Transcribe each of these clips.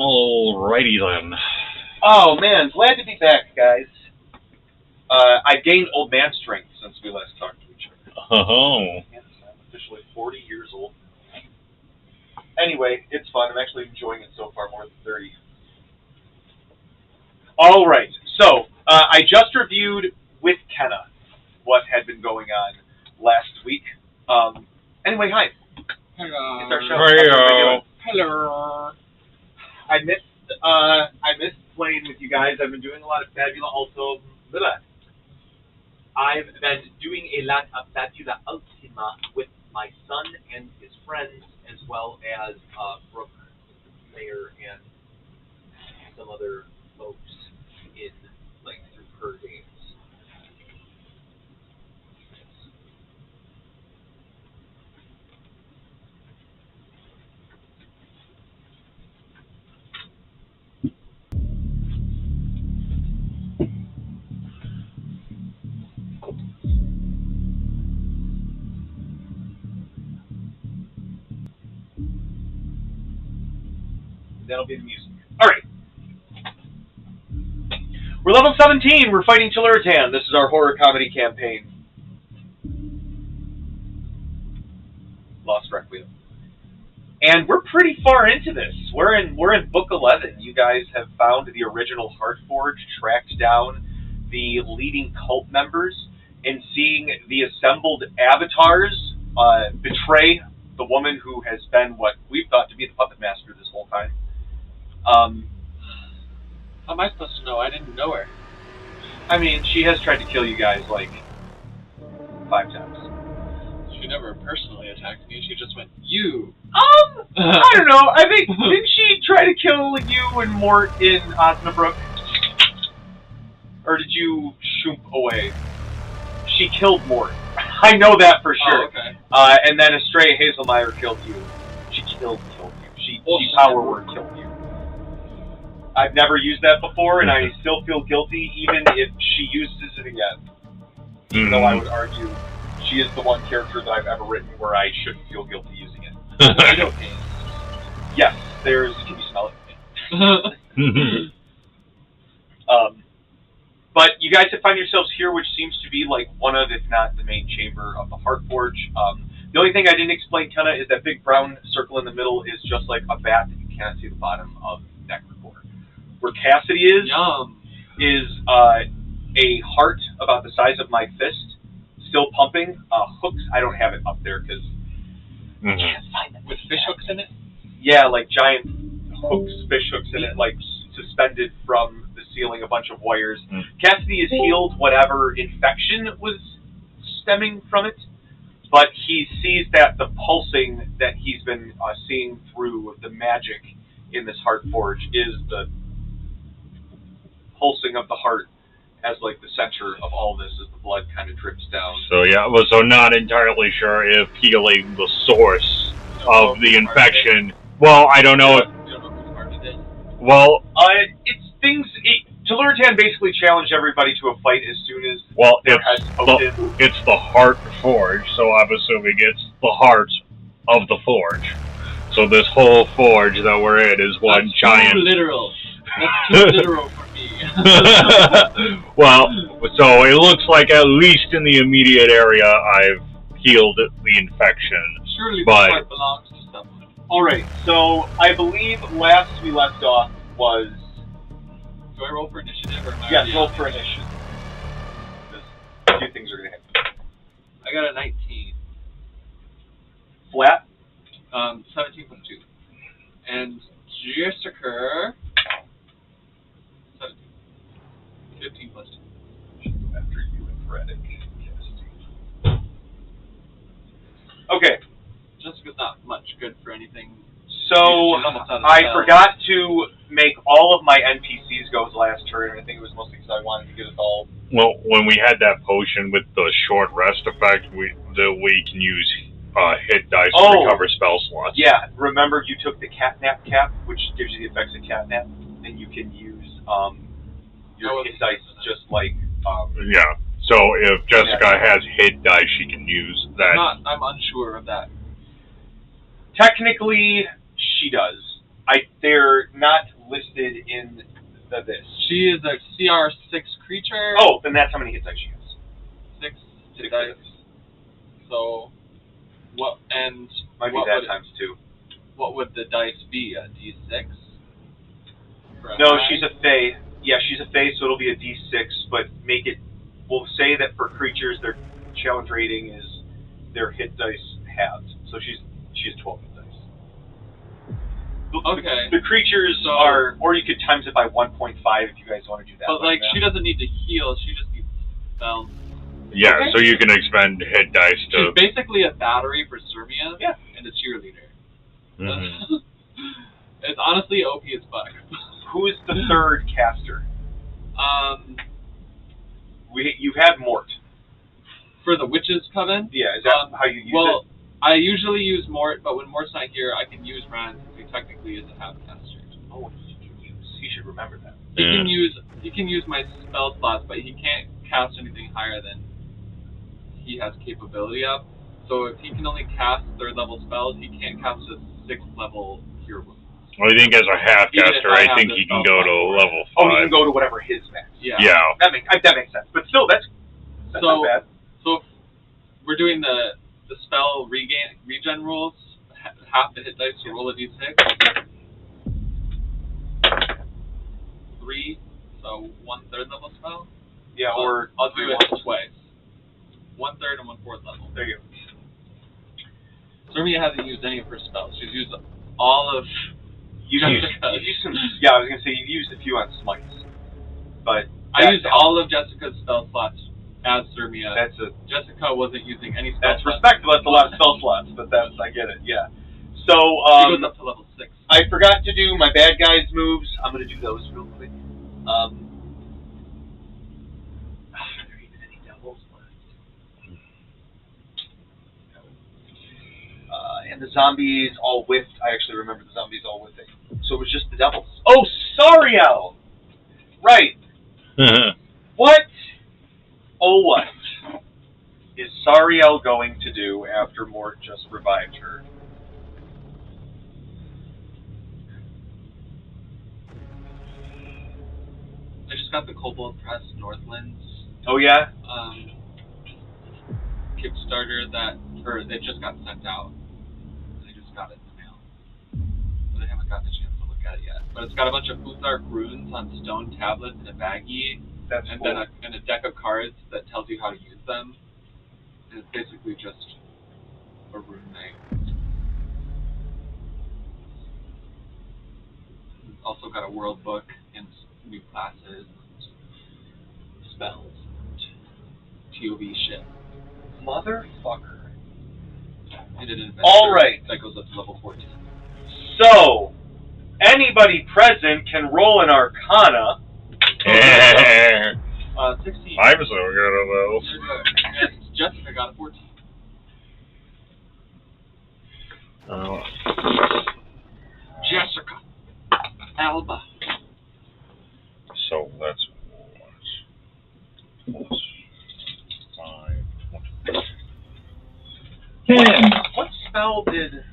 Alrighty then. Oh man, glad to be back, guys. I gained old man strength since we last talked to each other. Oh. Yes, I'm officially 40 years old. Anyway, it's fun. I'm actually enjoying it so far, more than 30. Alright, so, I just reviewed with Kenna what had been going on last week. Anyway, hi. Hello. It's our show. Hello. I missed playing with you guys. I've been doing a lot of Fabula also. I've been doing a lot of Fabula Ultima with my son and his friends, as well as Brooke, Mayor, and some other folks in like through her games. That'll be the music. Alright. We're level 17. We're fighting Ch10. This is our horror comedy campaign. Lost Requiem. And we're pretty far into this. We're in book 11. You guys have found the original Heartforge, tracked down the leading cult members, and seeing the assembled avatars betray the woman who has been what we've thought to be the puppet master this whole time. How am I supposed to know? I didn't know her. I mean, she has tried to kill you guys like 5 times. She never personally attacked me. She just went, you. I don't know. I think, didn't she try to kill you and Mort in Osnabrück? Or did you shoot away? She killed Mort. I know that for sure. Oh, okay. And then Estrella Hazelmeyer killed you. She killed you. She power word killed you. I've never used that before, and I still feel guilty even if she uses it again. Even though I would argue she is the one character that I've ever written where I shouldn't feel guilty using it. Yes, there's... Can you smell it? But you guys have found yourselves here, which seems to be like one of, if not the main chamber of the Heartforge. The only thing I didn't explain, Kenna, is that big brown circle in the middle is just like a bat that you can't see the bottom of the neck recorder. Where Cassidy is a heart about the size of my fist, still pumping. Hooks, I don't have it up there because I can't find them. With fish hooks in it? Yeah, like giant hooks, fish hooks in it, like suspended from the ceiling, a bunch of wires. Cassidy is healed whatever infection was stemming from it, but he sees that the pulsing that he's been seeing through the magic in this Heartforge is the pulsing of the heart as like the center of all this as the blood kind of drips down. So yeah, so not entirely sure if healing the source of the infection. Well, I don't know if. Well, it's things. Ch10 basically challenged everybody to a fight as soon as their heads poked in. It's the Heartforge, so I'm assuming it's the heart of the forge. So this whole forge that we're in is one giant. Too literal. That's too literal for me. Well, so it looks like at least in the immediate area I've healed the infection. Surely the heart belongs to someone. Alright, so I believe last we left off was... Do I roll for initiative? Or am I yes, roll for initiative. A few things are going to happen. I got a 19. Flat? 17.2. And Jessica... 17. 15 plus 2. After you and Reddick. Okay. Jessica's not much good for anything. So, I forgot to make all of my NPCs go last turn, and I think it was mostly because I wanted to get us all... Well, when we had that potion with the short rest effect, we can use hit dice to recover spell slots. Yeah, remember you took the catnap cap, which gives you the effects of catnap, and you can use your hit dice just like... yeah, so if Jessica has hit dice, she can use that. I'm unsure of that. Technically, she does. They're not listed in this? She is a CR6 creature. Oh, then that's how many hit dice she has. Six dice. So, what, and Might be what that would, times 2. what would the dice be? A D6? No, she's a Fae. Yeah, she's a Fae, so it'll be a D6, but make it... We'll say that for creatures, their challenge rating is their hit dice halved. So she has 12 hit dice. Okay. The creatures are... Or you could times it by 1.5 if you guys want to do that. But, like, she doesn't need to heal, she just needs spells. Yeah, Okay. so you can expend hit dice to... She's basically a battery for Sirmia. Yeah. And a cheerleader. Mm-hmm. It's honestly OP as fuck. Who is the third caster? You had Mort. For the Witches Coven? Yeah, is that how you use well, it? I usually use Mort, but when Mort's not here, I can use Ran because he technically is a half caster. Oh, he should remember that. He can use my spell slots, but he can't cast anything higher than he has capability of. So if he can only cast 3rd level spells, he can't cast a 6th level Cure Wounds. Well, I think as a half caster, I think he can go to level 5. Oh, he can go to whatever his max. Yeah. That makes sense. But still, that's not bad. So if we're doing the spell regen rules, half the hit dice to roll a d6. 3, so 1/3 level spell. Yeah, or I'll do it twice. 1/3 and 1/4 level. There you go. Sirmia hasn't used any of her spells. She's used all of. You've used some. Yeah, I was gonna say you've used a few on smites, but I used all of Jessica's spell slots as Sirmia. Jessica wasn't using any spell That's slots. respectable. That's a lot of spell slots, but I get it. Yeah. So she goes up to level 6. I forgot to do my bad guys moves. I'm gonna do those real quick. Are there even any devils left? And the zombies all whiffed. I actually remember the zombies all whiffing. So it was just the devils. Oh, Sariel! Right. What? Oh, what is Sariel going to do after Mort just revived her? I just got the Kobold Press Northlands. Oh yeah. Kickstarter they just got sent out. They just got it in the mail, but I haven't gotten a chance to look at it yet. But it's got a bunch of Futhark runes on stone tablets in a baggie, and cool. then a deck of cards that tells you how to use them. And it's basically just a rune bank. It's also got a world book and new classes, and spells, and TOV shit. Motherfucker. And an adventure All right. that goes up to level 14. So, anybody present can roll an Arcana. 16. I'm so good at those. And Jessica got a 14. Jessica. Alba. So that's plus 5. 10. What spell did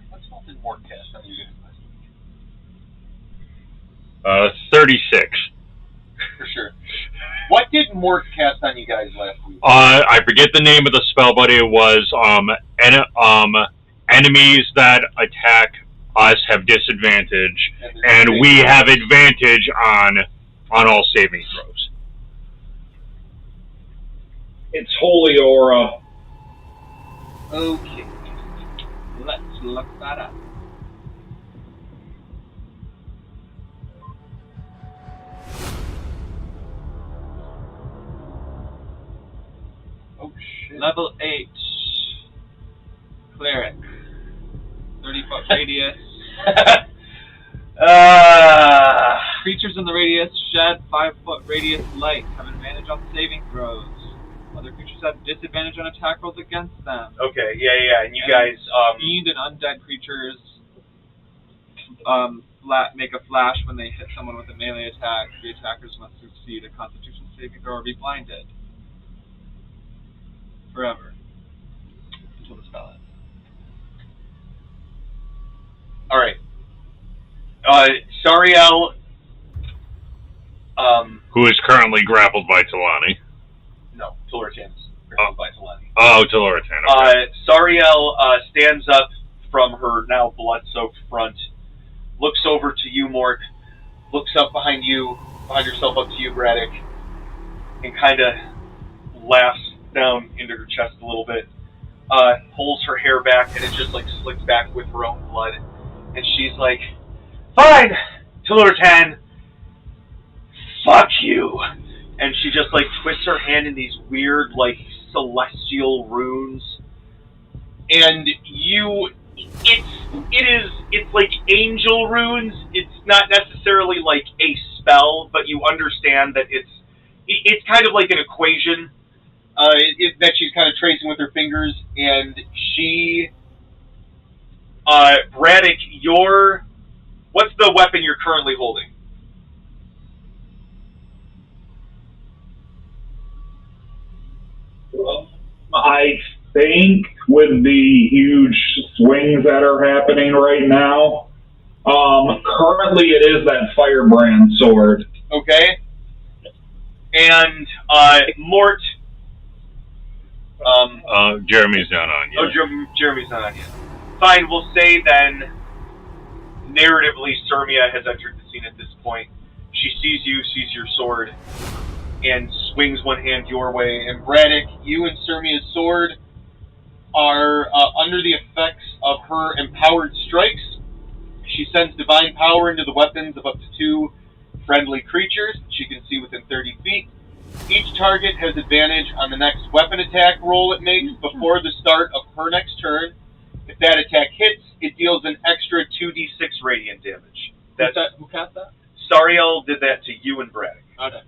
Mort cast on you guys last week? 36. For sure. What did Mort cast on you guys last week? I forget the name of the spell, but it was enemies that attack us have disadvantage, and we have advantage on all saving throws. It's Holy Aura. Okay. Let's look that up. Oh shit. Level 8. Cleric. 30-foot radius. Creatures in the radius shed 5-foot radius light have advantage on saving throws. Other creatures have disadvantage on attack rolls against them. Okay, yeah, and you guys, Fiend and undead creatures make a flash when they hit someone with a melee attack. The attackers must succeed a Constitution saving throw or be blinded. Forever. Until the spell ends. Alright. Sariel Who is currently grappled by Talani. No, Tullertan's grappled by Talani. Oh, Tullertan. Okay. Sariel stands up from her now blood-soaked front, looks over to you, Mort, looks up behind herself up to you, Braddock, and kind of laughs down into her chest a little bit, pulls her hair back, and it just like slicks back with her own blood, and she's like, "Fine, Tullertan, fuck you." And she just like twists her hand in these weird like celestial runes, and it's like angel runes. It's not necessarily like a spell, but you understand that it's kind of like an equation that she's kind of tracing with her fingers. And she, Braddock, what's the weapon you're currently holding? I think with the huge swings that are happening right now, currently it is that firebrand sword. Okay. And Mort. Jeremy's not on yet. Oh, Jeremy's not on yet. Fine, we'll say then, narratively, Sirmia has entered the scene at this point. She sees you, sees your sword, and swings one hand your way. And Braddock, you and Sirmia's sword are under the effects of her empowered strikes. She sends divine power into the weapons of up to 2 friendly creatures she can see within 30 feet. Each target has advantage on the next weapon attack roll it makes before the start of her next turn. If that attack hits, it deals an extra 2d6 radiant damage. Who cast that? Sariel did that to you and Braddock. Okay.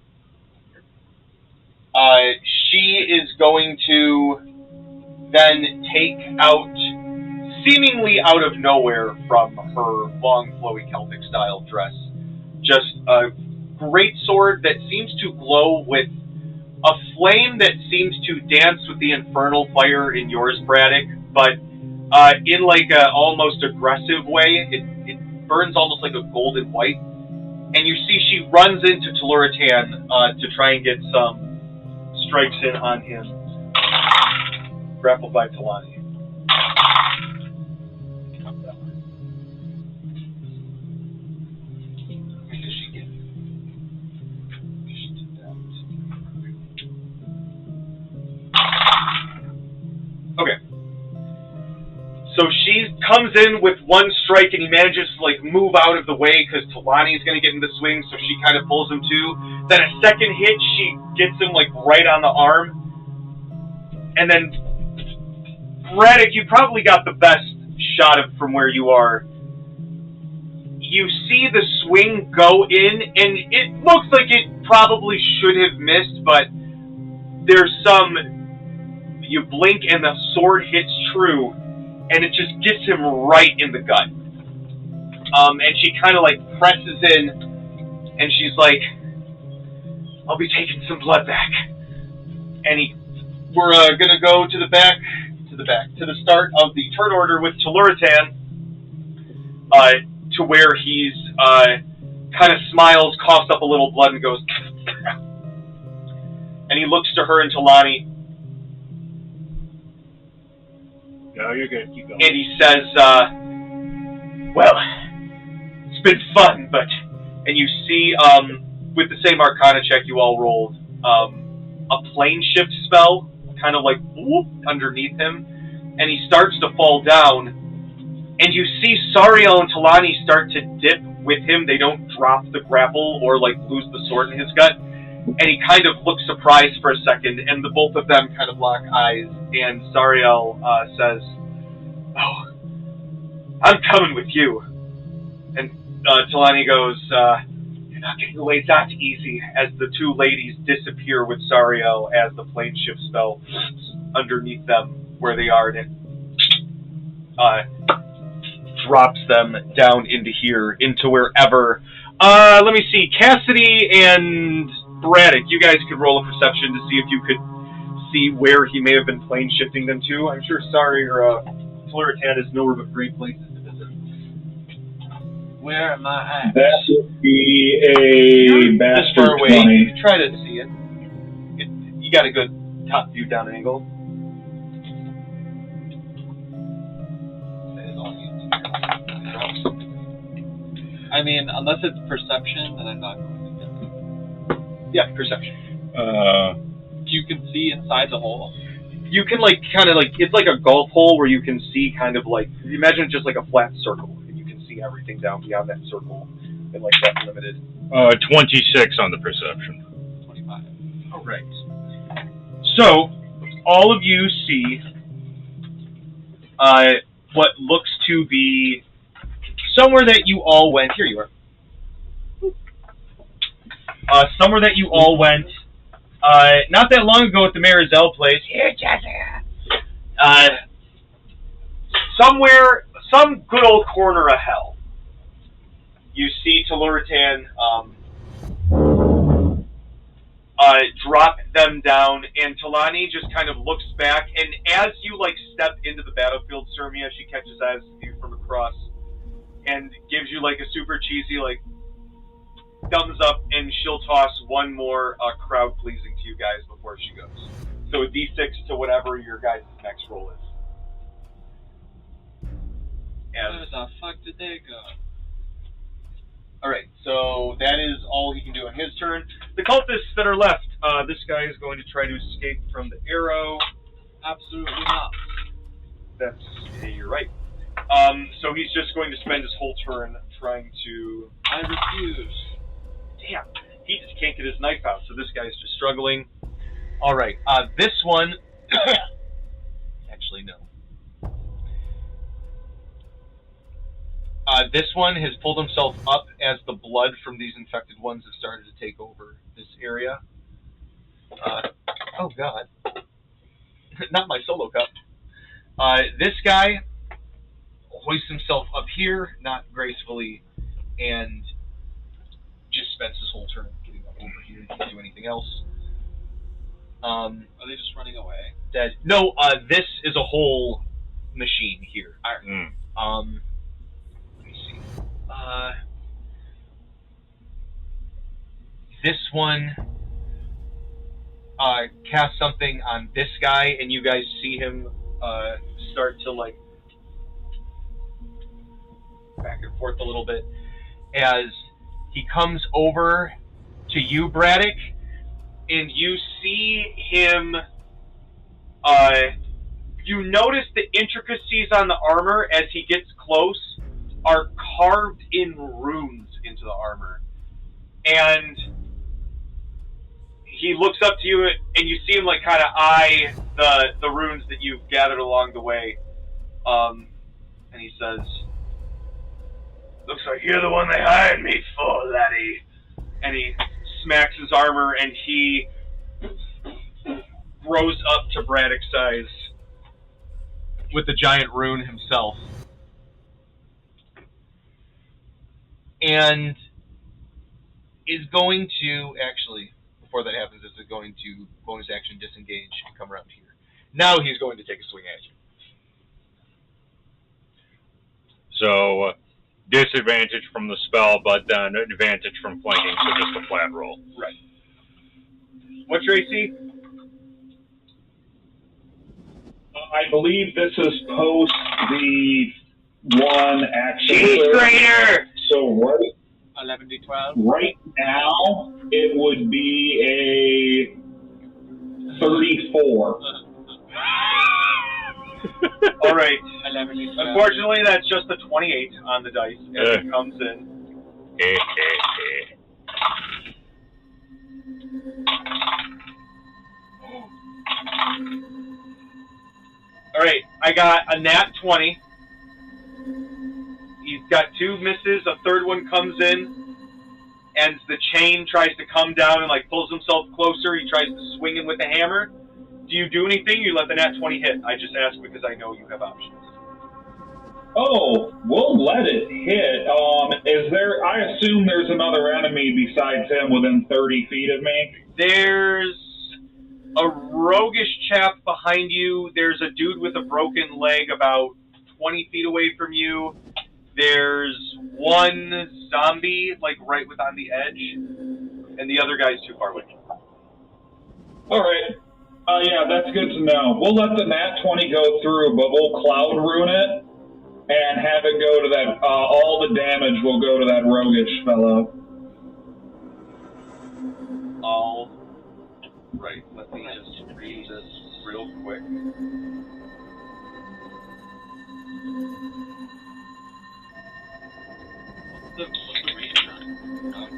She is going to then take out, seemingly out of nowhere from her long, flowy Celtic style dress, just a great sword that seems to glow with a flame that seems to dance with the infernal fire in yours, Braddock, but in like a almost aggressive way. It burns almost like a golden white. And you see she runs into Tullertan to try and get some strikes in on him. Grappled by Talani. Okay. So she comes in with one strike, and he manages to like move out of the way because Talani is going to get into the swing, so she kind of pulls him too. Then a second hit, she gets him like right on the arm. And then Braddock, you probably got the best shot of from where you are. You see the swing go in, and it looks like it probably should have missed, but there's you blink and the sword hits true, and it just gets him right in the gut. And she kind of like presses in, and she's like, "I'll be taking some blood back." And we're gonna go to the start of the turn order with Tullertan, to where he's kind of smiles, coughs up a little blood, and goes, and he looks to her and Talani. No, you're good. Keep going. And he says, "Well, it's been fun, but..." And you see, with the same Arcana check you all rolled, a plane shift spell, kind of like whoop, underneath him, and he starts to fall down. And you see Sariel and Talani start to dip with him. They don't drop the grapple or like lose the sword in his gut. And he kind of looks surprised for a second, and the both of them kind of lock eyes. And Sariel says, "Oh, I'm coming with you." And Talani goes, "You're not getting away that easy," as the 2 ladies disappear with Sariel as the plane shift spell underneath them where they are, and it drops them down into here, into wherever. Let me see, Cassidy and Braddock, you guys could roll a perception to see if you could see where he may have been plane shifting them to. I'm sure Tullertan has nowhere but great places to visit. Where am I at? That would be a This bastard far away, 20. you try to see it. You got a good top view down angle. That is all you need. I mean, unless it's perception, then I'm not going to get it. Yeah, perception. You can see inside the hole. You can kind of it's like a golf hole where you can see kind of imagine it's just like a flat circle and you can see everything down beyond that circle and that limited. 26 on the perception. 25. All right. So all of you see what looks to be somewhere that you all went. Here you are. Somewhere that you all went. Not that long ago at the Marizelle place. Here, Jessica. Somewhere, some good old corner of hell. You see Telurtan drop them down, and Talani just kind of looks back, and as you step into the battlefield, Sirmia, she catches eyes with you from across, and gives you a super cheesy thumbs up, and she'll toss one more crowd pleasing to you guys before she goes. So a D6 to whatever your guys' next roll is. Where the fuck did they go? Alright, so that is all he can do on his turn. The cultists that are left, this guy is going to try to escape from the arrow. Absolutely not. You're right. So he's just going to spend his whole turn trying to... I refuse. Damn, he just can't get his knife out, so this guy's just struggling. Alright, this one... Actually, no. This one has pulled himself up as the blood from these infected ones have started to take over this area. Oh god. Not my solo cup. This guy hoists himself up here, not gracefully, and just spends his whole turn getting up over here. He can't do anything else. Are they just running away? Dead. No, this is a whole machine here. Let me see. This one casts something on this guy, and you guys see him start to back and forth a little bit as he comes over to you, Braddock, and you see him. You notice the intricacies on the armor as he gets close are carved in runes into the armor, and he looks up to you, and you see him kind of eye the runes that you've gathered along the way, and he says, "Looks like you're the one they hired me for, laddie." And he smacks his armor, and he grows up to Braddock's size with the giant rune himself. And is going to, actually, before that happens, is going to bonus action disengage and come around here. Now he's going to take a swing at you. So, disadvantage from the spell, but then advantage from flanking, so just a flat roll. Right. What's your AC? I believe this is post the one action. Cheese grater! So 11 to 12. right now, it would be a 34. All right. 11 to 12. Unfortunately, that's just a 28 on the dice as it comes in. All right, I got a nat 20. He's got two misses. A third one comes in, and the chain tries to come down and pulls himself closer. He tries to swing in with the hammer. Do you do anything? You let the nat 20 hit. I just ask because I know you have options. Oh, we'll let it hit. Is there? I assume there's another enemy besides him within 30 feet of me. There's a roguish chap behind you. There's a dude with a broken leg about 20 feet away from you. There's one zombie, like, right on the edge, and the other guy's too far away. All right. Yeah, that's good to know. We'll let the Nat 20 go through, but we'll Cloud Rune it and have it go to that. All the damage will go to that roguish fellow. All right. Let me just read this real quick. What's the range on it?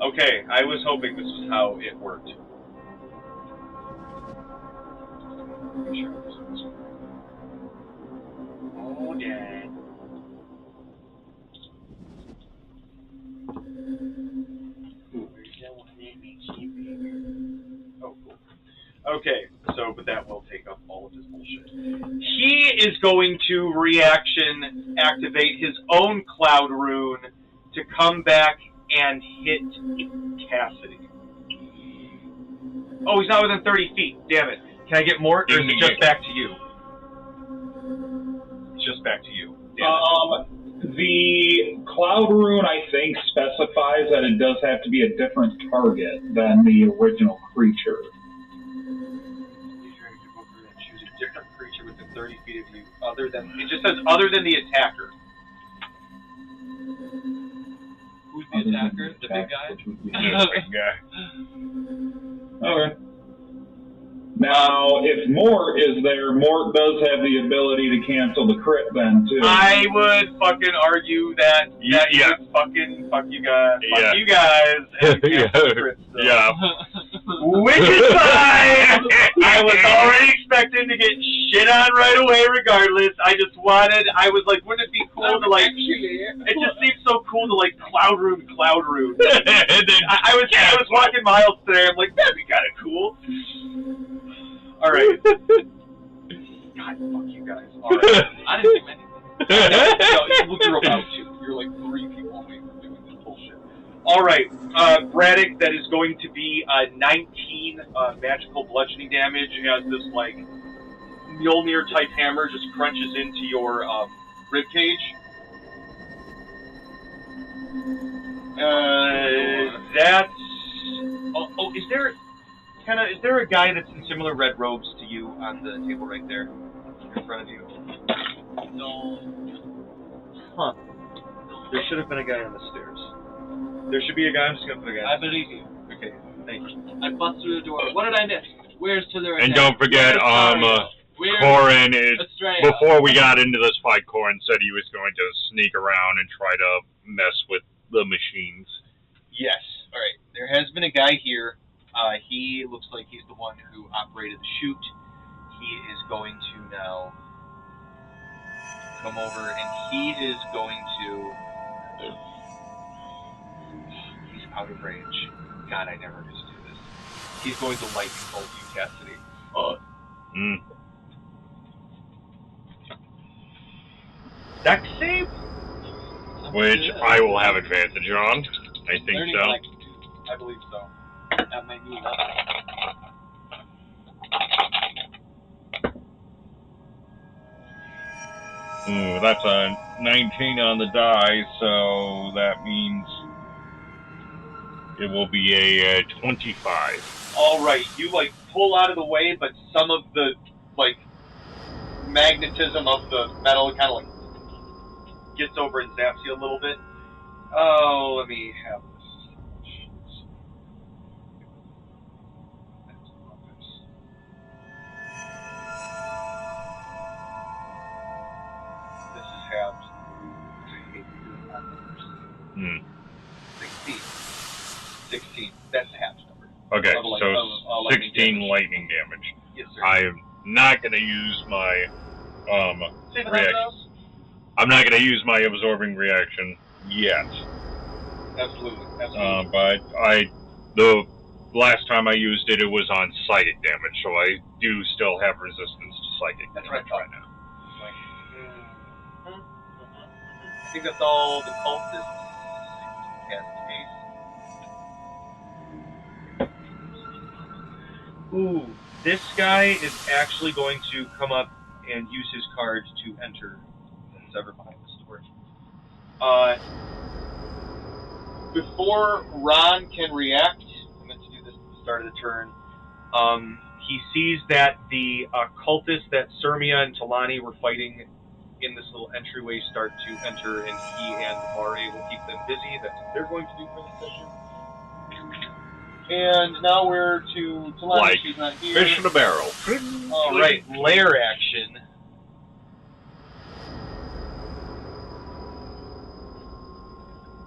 Okay, I was hoping this was how it worked. Oh, yeah. Oh, cool. Okay, so, but that will take up all of his bullshit. He is going to reaction activate his own Cloud Rune to come back and hit Cassidy. Oh, he's not within 30 feet. Damn it. Can I get more, or is it just back to you? It's just back to you. The Cloud Rune, I think, specifies that it does have to be a different target than the original creature. Choose a different creature within 30 feet of you, other than, it just says other than the attacker. Who's the attacker? The big guy? The big guy. Okay. Now, if Mort is there, Mort does have the ability to cancel the crit then, too. I would fucking argue that Yeah. you would fucking fuck you guys, Yeah. and cancel the crit still. Yeah. Which is fine! I was already expecting to get shit on right away regardless. I was like, wouldn't it be cool to, like, it just seems so cool to, like, Cloud Rune. I was walking miles today, I'm like, that'd be kind of cool. Alright. God, fuck you guys. Alright. I didn't do anything. No, you're about to. You're like 3 people away from doing this bullshit. Alright, Braddock, that is going to be 19 magical bludgeoning damage as this, like, Mjolnir-type hammer just crunches into your ribcage. That's... Oh, is there a guy that's in similar red robes to you on the table right there in front of you? No. Huh. There should have been a guy on the stairs. There should be a guy. I'm just gonna put a guy. I believe you. Okay, thank you. I bust through the door. What did I miss? Where's to their And don't forget, Where's Corin is, Estrella? before we got into this fight, Corin said he was going to sneak around and try to mess with the machines. Yes. All right. There has been a guy here. He looks like he's the one who operated the chute. He is going to now come over, and he is going to... He's out of range. God, I never used to do this. He's going to lightning bolt you, Cassidy. Dex save? Which I will have advantage on. I think Learning so. like I believe so. at my new level. Ooh, that's a 19 on the die, so that means it will be a 25. All right, you like pull out of the way, but some of the like magnetism of the metal kind of like gets over and zaps you a little bit. Oh, let me have this. This is halved. I hate doing that numbers. 16. That's the halved number. Okay, Of like- so of lightning 16 damage. lightning damage. Yes, sir. I am not going to use my Save it reaction. up, I'm not going to use my absorbing reaction yet. Absolutely. But the last time I used it, it was on psychic damage, so I do still have resistance to psychic That's damage right. right now. I think that's all the cultists cast haste. Ooh, this guy is actually going to come up and use his card to enter. Who's ever behind this door? Before Ron can react, I meant to do this at the start of the turn. He sees that the cultists that Sirmia and Talani were fighting in this little entryway start to enter, and he and Mare will keep them busy. That's what they're going to do for this session. And now we're to Talani. Like she's not here. fish in a barrel. All right, lair action.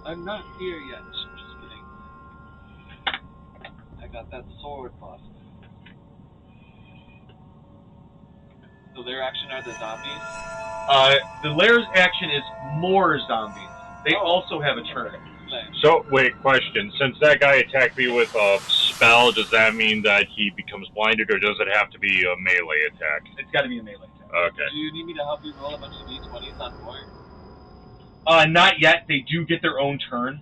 I'm not here yet. Just kidding. I got that sword bust. So their action are the zombies? The lair's action is more zombies. They also have a turn. So, wait, question. Since that guy attacked me with a spell, does that mean that he becomes blinded, or does it have to be a melee attack? It's got to be a melee attack. Okay. Do you need me to help you roll a bunch of d20s on board? Not yet. They do get their own turn.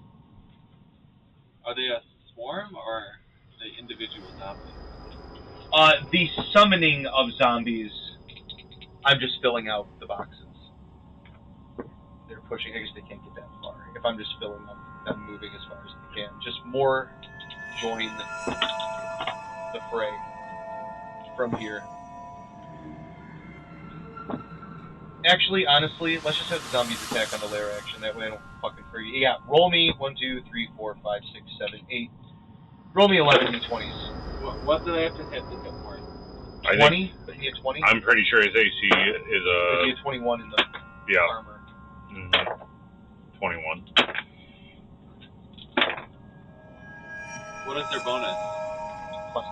Are they a swarm or are they individual zombies? The summoning of zombies, I'm just filling out the boxes. They're pushing. I guess they can't get that far. If I'm just filling up, them moving as far as they can. Just more join the fray from here. Actually, honestly, let's just have the zombies attack on the lair action. That way I don't fucking forget. Yeah, roll me 1, 2, 3, 4, 5, 6, 7, 8. Roll me 11 d20s. What do they have to hit more? 20? Is he a 20? I'm pretty sure his AC is Is he a 21 in the armor? Mm-hmm. 21. What is their bonus? +3.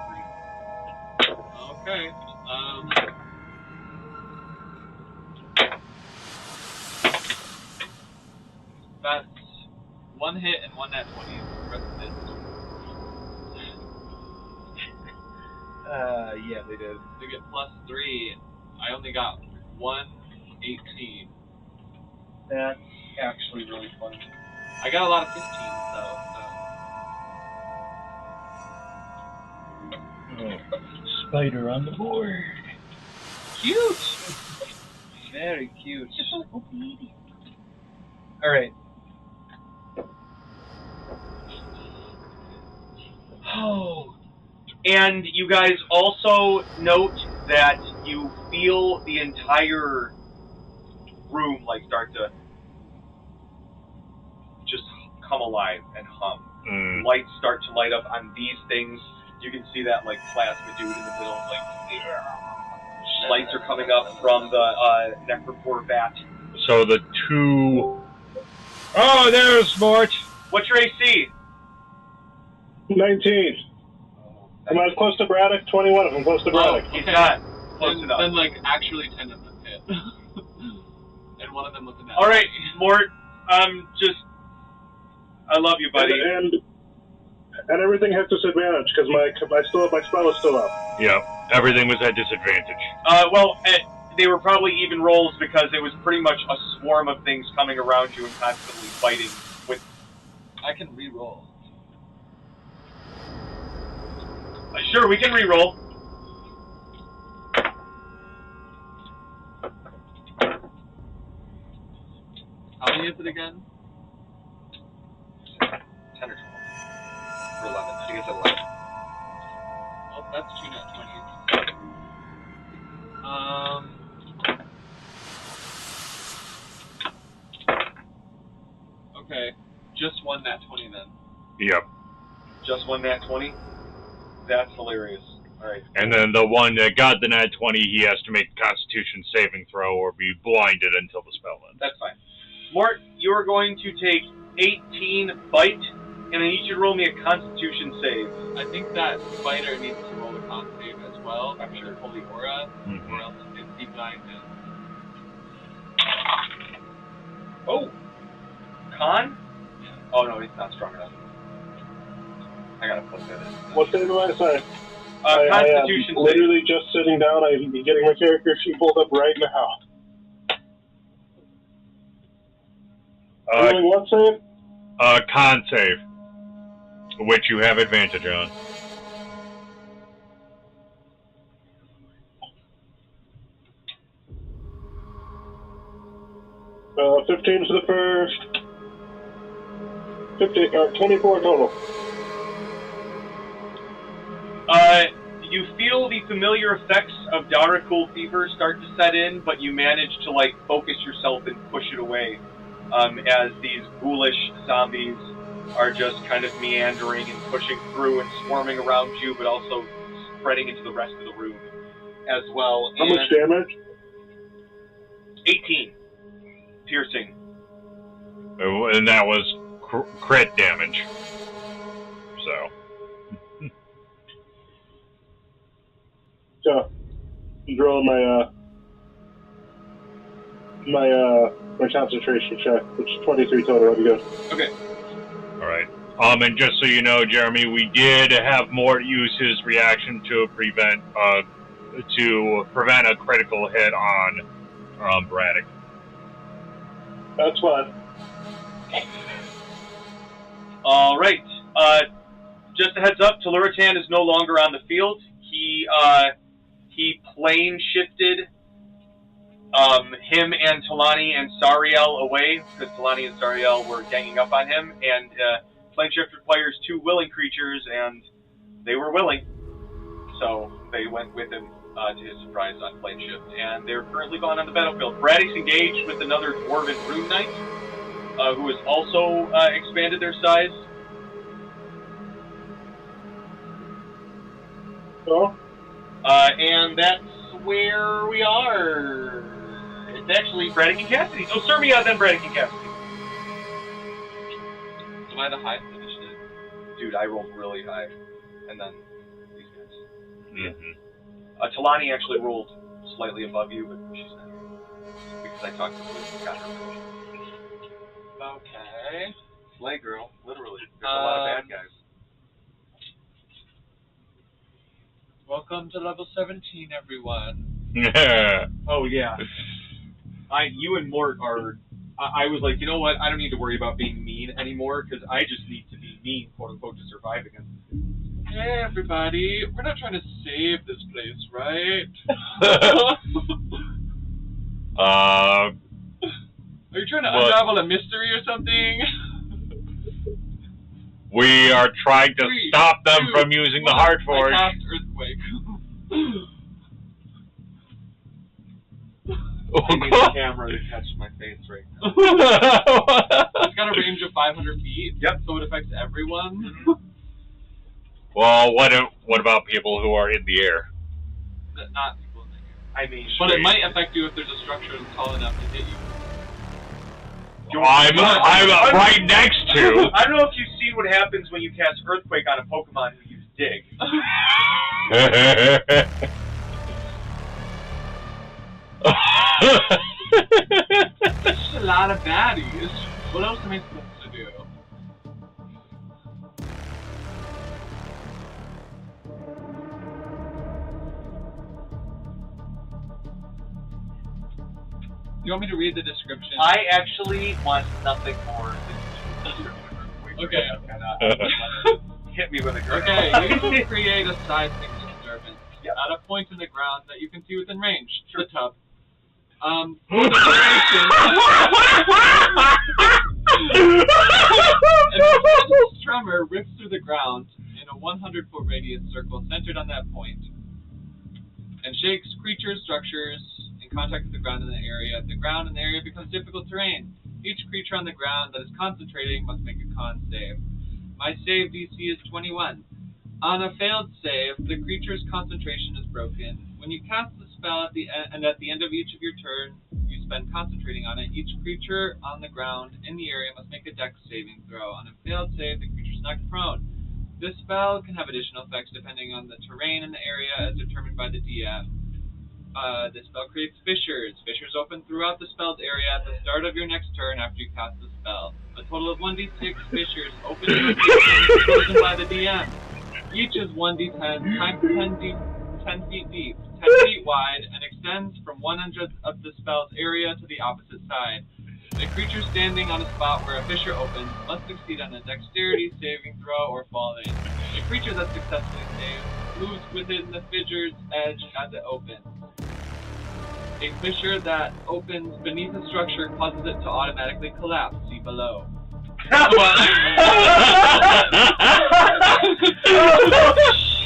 Okay. That's one hit and one nat 20. The rest of it. Yeah, they did. They get +3. I only got 118. That's actually really funny. I got a lot of 15s though. Oh, spider on the board. Cute! Very cute. Alright. Oh. And you guys also note that you feel the entire room like start to just come alive and hum. Lights start to light up on these things. You can see that like plasma dude in the middle, like lights are coming up from the necropore vat. So the two... Oh, there's Mort! What's your AC? 19. Am I close to Braddock? 21 if I'm close to Braddock. He's not close enough. Then like actually 10 of them hit. And one of them was a nat. Alright, Mort, I love you, buddy. And everything has disadvantage because my spell is still up. Yeah, everything was at disadvantage. They were probably even rolls because it was pretty much a swarm of things coming around you and constantly fighting with... I can re-roll. Sure, we can re-roll. How many is it again? 10 or 12. Or 11. I think it's 11. Oh, that's 2 nat 20s. Okay, just 1 nat 20 then. Yep. Just 1 nat 20? That's hilarious. Alright. And then the one that got the nat 20, he has to make a Constitution saving throw or be blinded until the spell ends. That's fine. Mort, you are going to take 18 bite, and I need you to roll me a Constitution save. I think that spider needs to roll a con save as well. I'm sure Holy Aura, or else it's deep dive in. Oh! Con? Yeah. Oh no, it's not strong enough. I gotta put that in. What did I say? Constitution I am literally just sitting down. I'm getting my character sheet pulled up right now. What save? Con save, which you have advantage on. 15 for the first. 24 total. You feel the familiar effects of Darakul fever start to set in, but you manage to like focus yourself and push it away as these ghoulish zombies are just kind of meandering and pushing through and swarming around you, but also spreading into the rest of the room as well. How much damage? 18 piercing. And that was crit damage. So. So, I'm rolling my concentration check, which is 23 total. I'm good. Okay. All right. And just so you know, Jeremy, we did have Mort use his reaction to prevent a critical hit on Braddock. That's fine. All right. Just a heads up, Teluritan is no longer on the field. He plane shifted him and Talani and Sariel away because Talani and Sariel were ganging up on him, and plane shift requires 2 willing creatures, and they were willing, so they went with him to his surprise on plane shift, and they're currently gone on the battlefield. Braddock's engaged with another Dwarven Rune Knight, who has also expanded their size. So? And that's where we are. It's actually Braddock and Cassidy. So Sirmia, then Braddock and Cassidy. Am I the highest initiative? Dude, I rolled really high. And then these guys. Mm-hmm. Talani actually rolled slightly above you, but she's not here. Because I talked to her and got her permission. Okay. Slay girl, literally. There's a lot of bad guys. Welcome to level 17, everyone. Oh, yeah. You and Mort are... I was like, you know what? I don't need to worry about being mean anymore, because I just need to be mean, quote-unquote, to survive against this. Hey, everybody. We're not trying to save this place, right? Are you trying to unravel a mystery or something? We are trying to stop them from using the Heartforge. I cast Earthquake. I need the camera to catch my face right now. It's got a range of 500 feet, yep. So it affects everyone. Well, what about people who are in the air? Not people in the air. I mean, but it might affect you if there's a structure that's tall enough to hit you. I'm right next to. I don't know if you've seen what happens when you cast Earthquake on a Pokemon who uses Dig. That's just a lot of baddies. What else am I supposed to do? You want me to read the description? I actually want nothing more than the description of Earthquake. Okay. Hit me with a girl. Okay, you can create a seismic disturbance at a point in the ground that you can see within range. Sure. The tub. For the duration, an intense tremor rips through the ground in a 100-foot radius circle centered on that point, and shakes creatures, structures in contact with the ground in the area. The ground in the area becomes difficult terrain. Each creature on the ground that is concentrating must make a con save. My save DC is 21. On a failed save, the creature's concentration is broken. When you cast the spell at the end of each of your turn, you spend concentrating on it. Each creature on the ground in the area must make a dex saving throw. On a failed save, the creature is knocked prone. This spell can have additional effects depending on the terrain in the area as determined by the DM. This spell creates fissures. Fissures open throughout the spelled area at the start of your next turn after you cast the spell. A total of 1d6 fissures open in locations chosen by the DM. Each is 1d10 times 10 feet deep, 10 feet wide, and extends from 100 of the spell's area to the opposite side. A creature standing on a spot where a fissure opens must succeed on a dexterity saving throw or fall in. A creature that successfully saves moves within the fissure's edge as it opens. A fissure that opens beneath a structure causes it to automatically collapse. See below.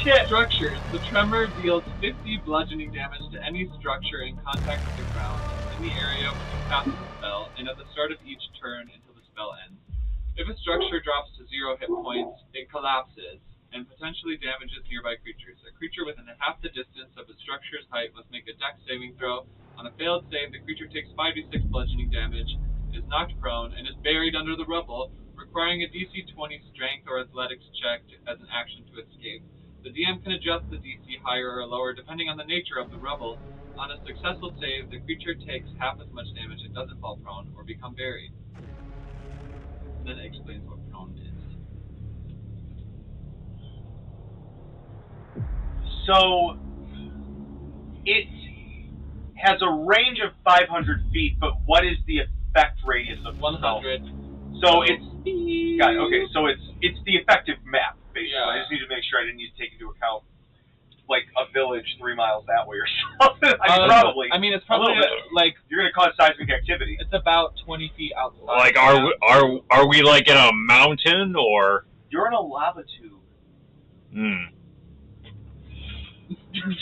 Shit. Structures. The tremor deals 50 bludgeoning damage to any structure in contact with the ground in the area when you cast the spell, and at the start of each turn until the spell ends. If a structure drops to 0 hit points, it collapses and potentially damages nearby creatures. A creature within half the distance of a structure's height must make a dex saving throw. On a failed save, the creature takes 5d6 bludgeoning damage, is knocked prone, and is buried under the rubble, requiring a DC 20 strength or athletics check as an action to escape. The DM can adjust the DC higher or lower depending on the nature of the rubble. On a successful save, the creature takes half as much damage and doesn't fall prone or become buried. And then it explains what prone is. So, it has a range of 500 feet, but what is the effect radius of 100. So it's got it. Okay, so it's the effective map basically. Yeah. I just need to make sure I didn't need to take into account like a village 3 miles that way or something. Probably. I mean, it's probably like you're gonna cause seismic activity. it's about 20 feet outside. Like, are we like in a mountain or? You're in a lava tube.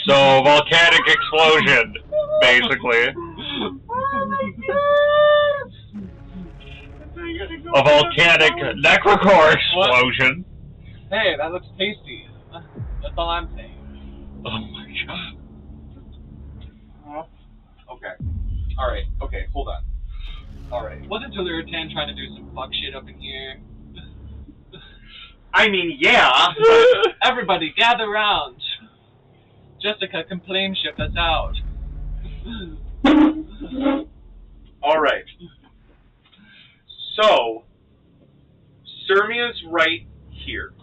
So volcanic explosion, basically. A volcanic necrocore explosion. Hey, that looks tasty. That's all I'm saying. Oh my god. Okay. Alright, okay, hold on. Alright. Wasn't Tuluritan trying to do some fuck shit up in here? I mean, yeah. Everybody, gather round. Jessica, complain ship us out. Alright. So, Sirmia's right here.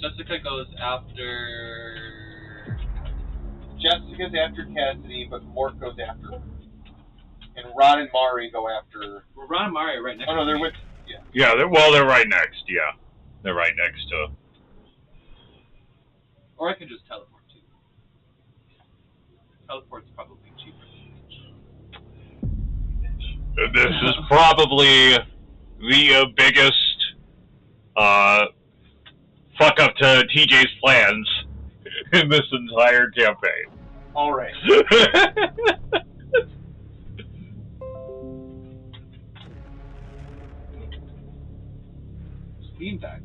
Jessica goes after... Jessica's after Cassidy, but Mort goes after her. And Ron and Mari go after... Well, Ron and Mari are right next Oh, no, to they're me. with... Yeah. Yeah, they're right next. Yeah, they're right next to. Or I can just teleport too. Teleport's probably cheaper. This is probably the biggest fuck up to TJ's plans in this entire campaign. Alright. Steam Deck.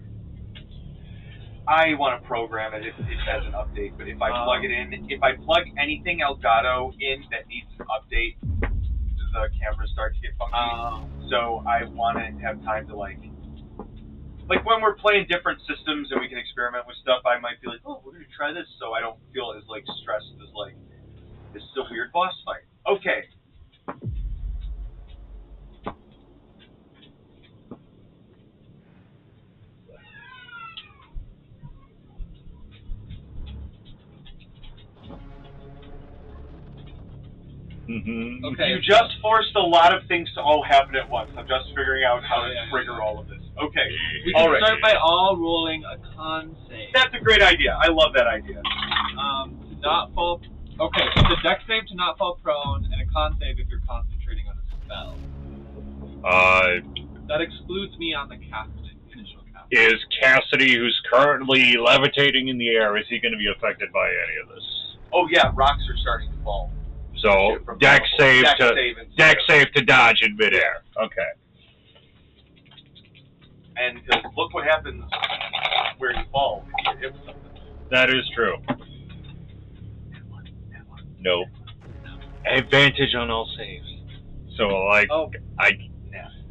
I want to program it if it has an update, but if I plug it in, if I plug anything Elgato in that needs an update, the cameras start to get funky. So I want to have time to like when we're playing different systems and we can experiment with stuff, I might be like, oh, we're going to try this, so I don't feel as like stressed as like, this is a weird boss fight. Okay. Mm-hmm. Okay. You just forced a lot of things to all happen at once. I'm just figuring out how to trigger all of this. Okay. We can Alright. start by all rolling a con save. That's a great idea. I love that idea. To not fall... Okay, it's a dex save to not fall prone, and a con save if you're concentrating on a spell. That excludes me on the initial cast. Is Cassidy, who's currently levitating in the air, is he going to be affected by any of this? Oh yeah, rocks are starting to fall. So dex save to dodge in midair. Okay. And look what happens where you fall if you hit something. That is true. No. Advantage on all saves. So like I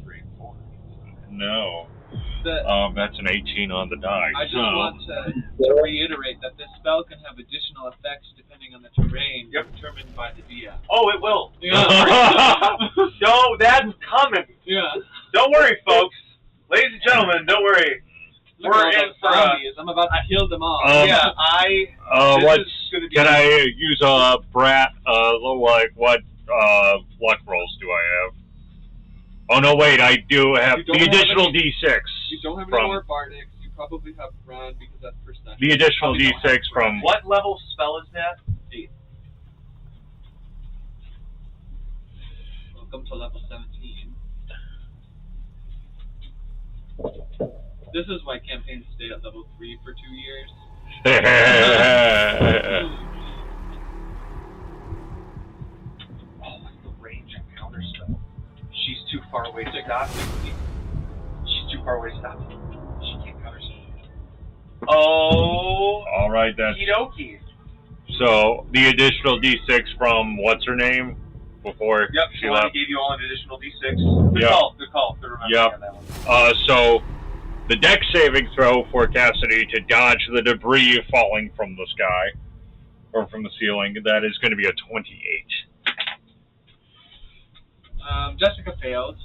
3 and 4. no. That's an 18 on the die. I just want to reiterate that this spell can have additional effects depending on the terrain determined by the DM. Oh, it will. Yeah. No, that's coming. Yeah. Don't worry, folks. Ladies and gentlemen, don't worry. We're in for zombies. I'm about to kill them all. yeah, can I use a brat? What luck rolls do I have? Oh no, wait, I do have You don't the have additional any- D6 You don't have any from more Bardics. You probably have Ron because that's percent. the additional Probably don't D6 have from. What level spell is that? Welcome to level 17. This is why campaigns stay at level 3 for 2 years. Oh, what's the range on counter spell? She's too far away to stop. She's too far away to stop. She can't counter spell. Oh. All right, that's Okie. so the additional D6 from what's her name before Yep, she Shalani left. gave you all an additional D6. Good Yep. call. Good call. Good remember Yep. on that one. So the dex saving throw for Cassidy to dodge the debris falling from the sky or from the ceiling, that is going to be a 28. Jessica failed.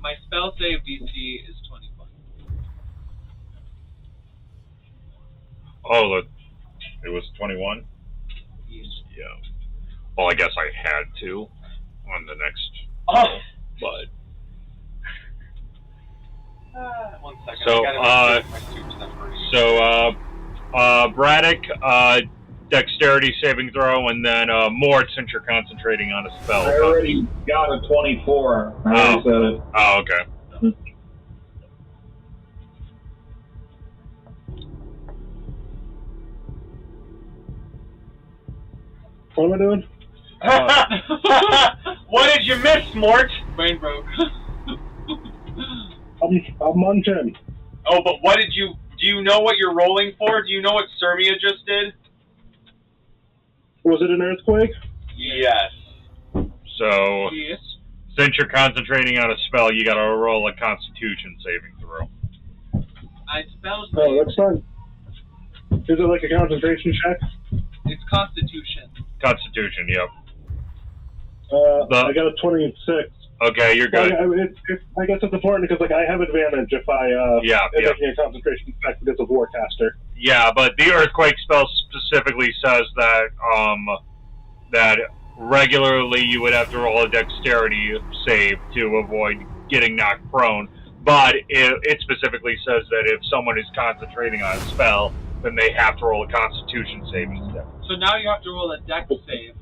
My spell save DC is 21. Oh, it was 21? Yes. Yeah. Well, I guess I had to on the next. Oh. But. 1 second. So, I gotta make sure my 2% Braddock, dexterity saving throw, and then Mort, since you're concentrating on a spell. I already got a 24. I already said it. Oh, okay. What am I doing? What did you miss, Mort? Brain broke. I'm munching. Oh, but what did you... Do you know what you're rolling for? Do you know what Sirmia just did? Was it an earthquake? Yes. So, Yes. since you're concentrating on a spell, you gotta roll a Constitution saving throw. I spell save. Oh, that's fine. Is it like a concentration check? It's Constitution. Constitution, yep. I got a 26. Okay, you're good. I guess it's important because I have advantage if making a concentration check because of Warcaster. Yeah, but the earthquake spell specifically says that that regularly you would have to roll a dexterity save to avoid getting knocked prone. But it specifically says that if someone is concentrating on a spell, then they have to roll a Constitution save instead. So now you have to roll a dex save.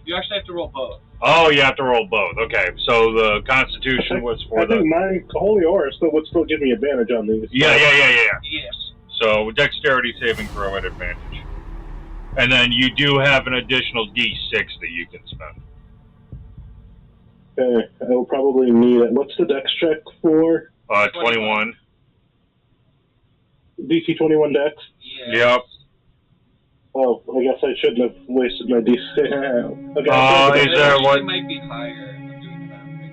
You actually have to roll both. Oh, you have to roll both. Okay, so the Constitution was for I think my Holy Aura would still give me advantage on these. Yeah. Yes. So dexterity saving throw at advantage. And then you do have an additional D6 that you can spend. Okay, I will probably need it. What's the dex check for? 21. DC 21 dex? Yes. Yep. Oh, I guess I shouldn't have wasted my DC. Okay. Is there It what? might be higher. I'm doing that right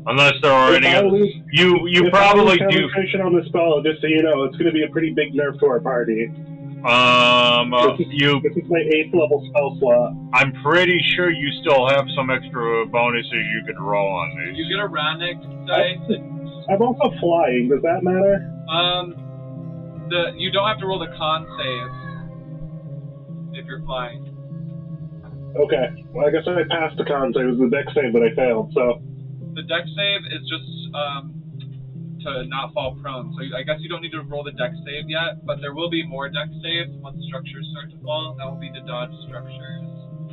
now. Unless there are any other. You probably do. Concentration on the spell, just so you know, it's going to be a pretty big nerf to our party. This is my 8th level spell slot. I'm pretty sure you still have some extra bonuses you could roll on these. You get a Ronic dice. I'm also flying. Does that matter? You don't have to roll the con save if you're flying. Okay. Well, I guess I passed the con save. It was the dex save that I failed, so... The dex save is just to not fall prone. So I guess you don't need to roll the dex save yet, but there will be more dex saves once structures start to fall. That will be to dodge structures.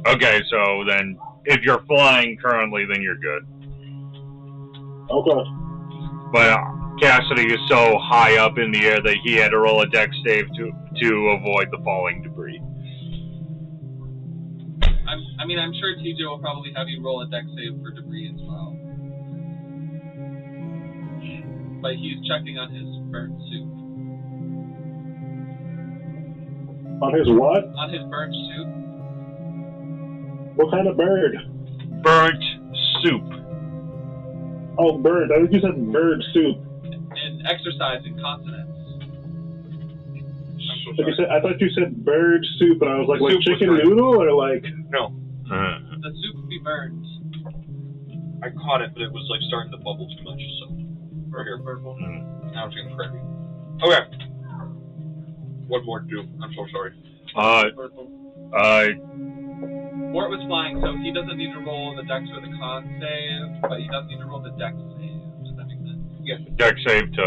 Okay, so then if you're flying currently, then you're good. Okay. But Cassidy is so high up in the air that he had to roll a dex save to avoid the falling debris. I'm sure TJ will probably have you roll a dex save for debris as well. But he's checking on his burnt soup. On his what? On his burnt soup. What kind of bird? Burnt soup. Oh, bird. I think you said bird soup. And exercising consonants. I thought you said bird soup, and I was like Soup chicken was right. noodle, or like... No. The soup would be burned. I caught it, but it was like starting to bubble too much. So we're here. Purple. Now it's getting crappy. Okay. What more to do? I'm so sorry. Purple. Mort was flying, so he doesn't need to roll the dex or the con save, but he does need to roll the dex save. Does that make sense? Yes. Dex save to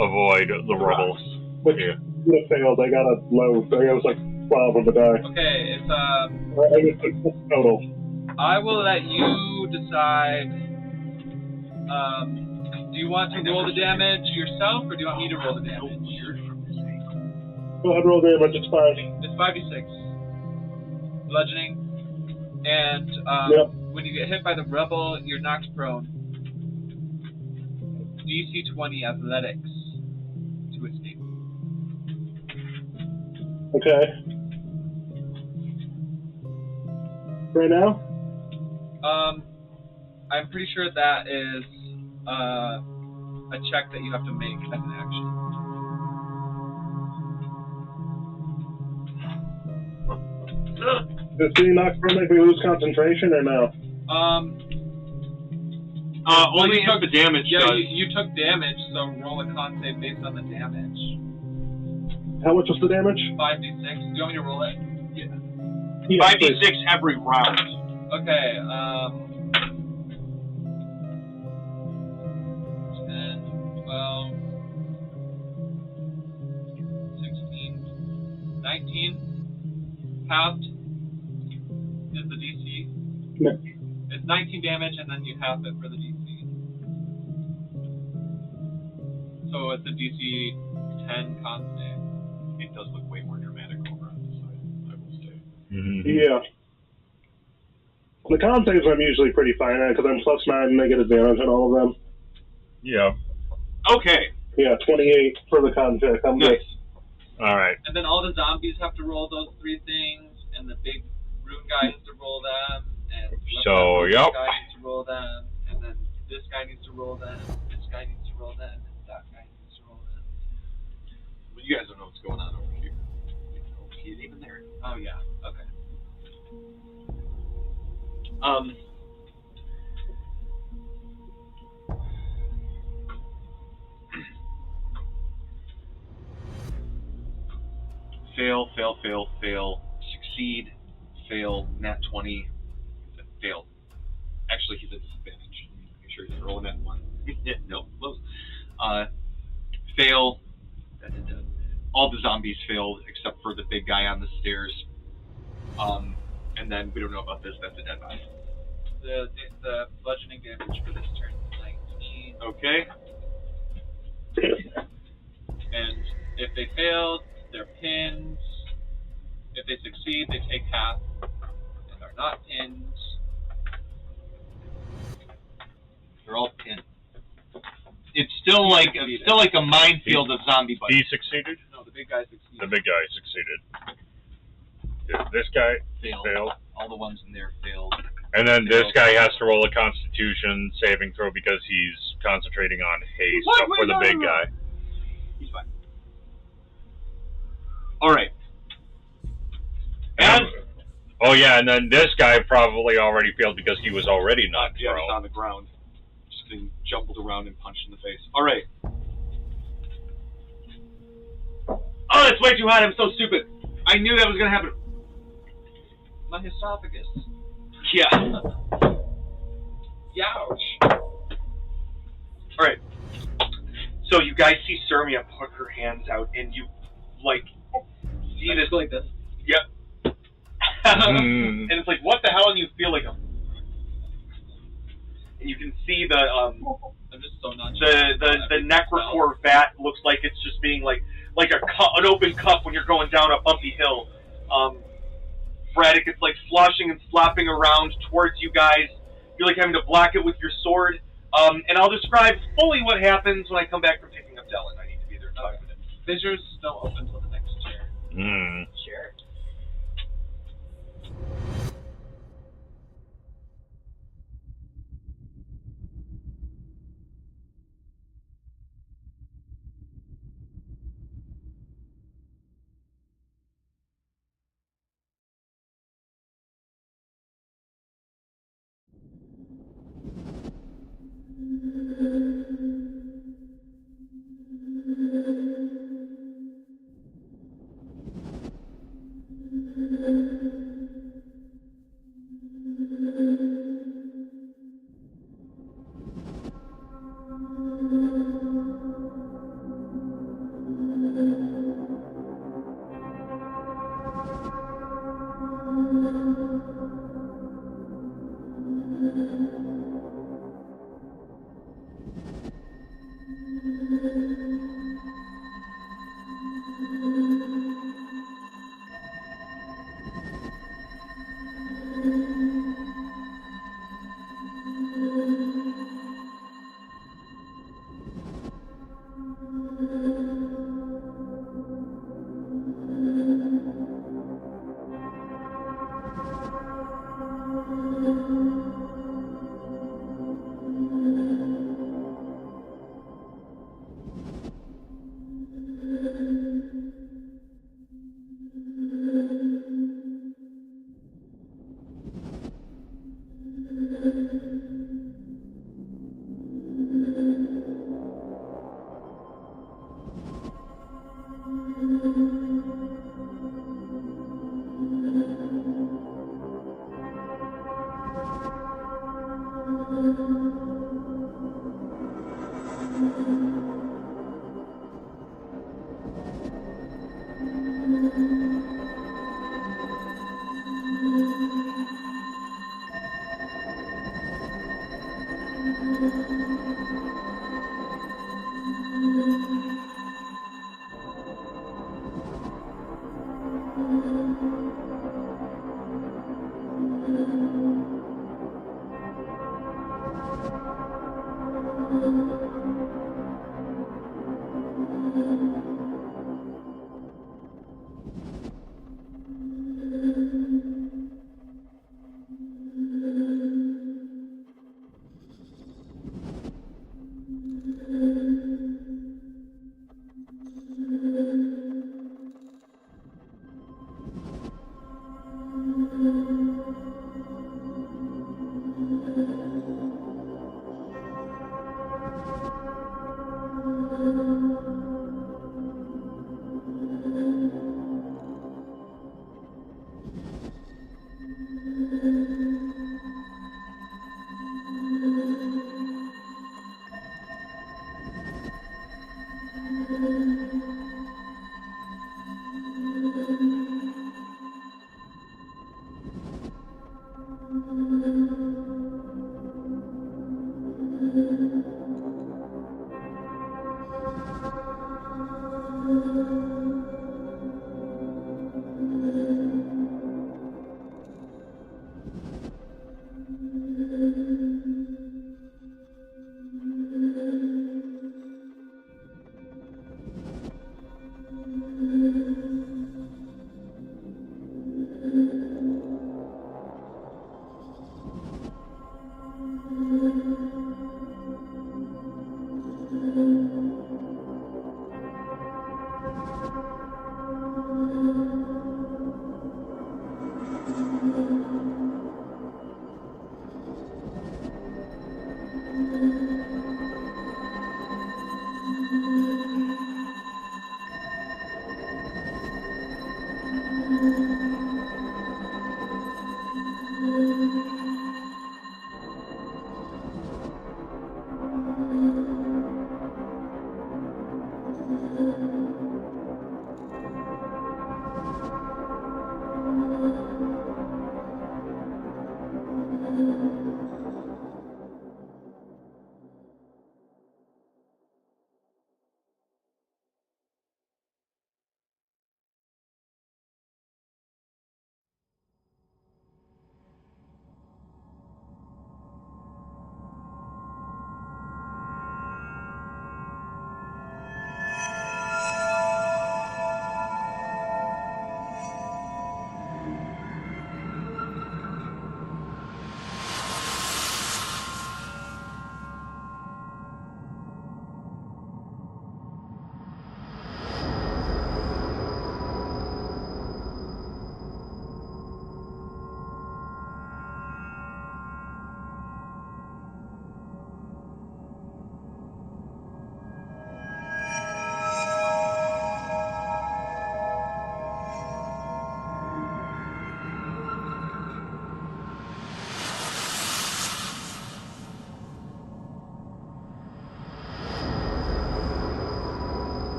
avoid the rubble. Which would have failed. I got a low. I was like 12 on the die. Okay, it's I guess it's total. I will let you decide. Do you want to roll the damage yourself, or do you want me to roll the damage? Go ahead, roll damage. It's fine. It's 5d6. Bludgeoning. And when you get hit by the rebel, you're knocked prone. DC 20 athletics to escape. Okay. Right now? I'm pretty sure that is a check that you have to make as an action. Does being knocked prone make me lose concentration or no? Only if the damage does. You took damage, so roll a con save based on the damage. How much was the damage? 5d6. Do you want me to roll it? Yeah, 5d6 every round. Okay, 10, 12, 16, 19. Halved is the DC. No. It's 19 damage, and then you half it for the DC. So it's a DC 10 con save. It does look way more dramatic over on this side, I will say. Yeah. The con saves I'm usually pretty fine at because I'm +9 and I get advantage on all of them. Yeah. Okay. Yeah, 28 for the con check. I'm nice. good. All right. And then all the zombies have to roll those 3 things, and the big rune guy has to roll them, and this guy needs to roll them, and then this guy needs to roll them, this guy needs to roll them, and that guy needs to roll them. Well, you guys don't know what's going on over here. He's even there. Oh yeah. Okay. Fail, fail, fail, fail. Succeed, fail, nat 20, fail. Actually, he's at disadvantage. Make sure he's rolling that one. Nope, close. Fail. All the zombies failed except for the big guy on the stairs. And then we don't know about this. That's a dead body. The bludgeoning damage for this turn is 19. Okay. And if they failed, they're pinned. If they succeed, they take half and are not pinned. They're all pinned. It's still like a minefield of zombie bites. He succeeded? No, the big guy succeeded. The big guy succeeded. This guy failed. All the ones in there failed. And then this guy has to roll a Constitution saving throw because he's concentrating on haste for the big guy. He's fine. All right. And oh yeah, and then this guy probably already failed because he was already knocked yeah, prone. he's on the ground, just getting jumbled around and punched in the face. All right. Oh, that's way too hot. I'm so stupid. I knew that was gonna happen. My esophagus. Yeah. Youch. Alright. So you guys see Sermia put her hands out and you see this like this. Yep. And it's like, what the hell? And you feel like and you can see the I'm just so nonchalant. the necrocore vat looks like it's just being like an open cup when you're going down a bumpy hill. Braddock, it's like sloshing and flopping around towards you guys. You're like having to block it with your sword. And I'll describe fully what happens when I come back from picking up Dylan. I need to be there in 5 minutes. Fissure's still open till the next chair. Sure.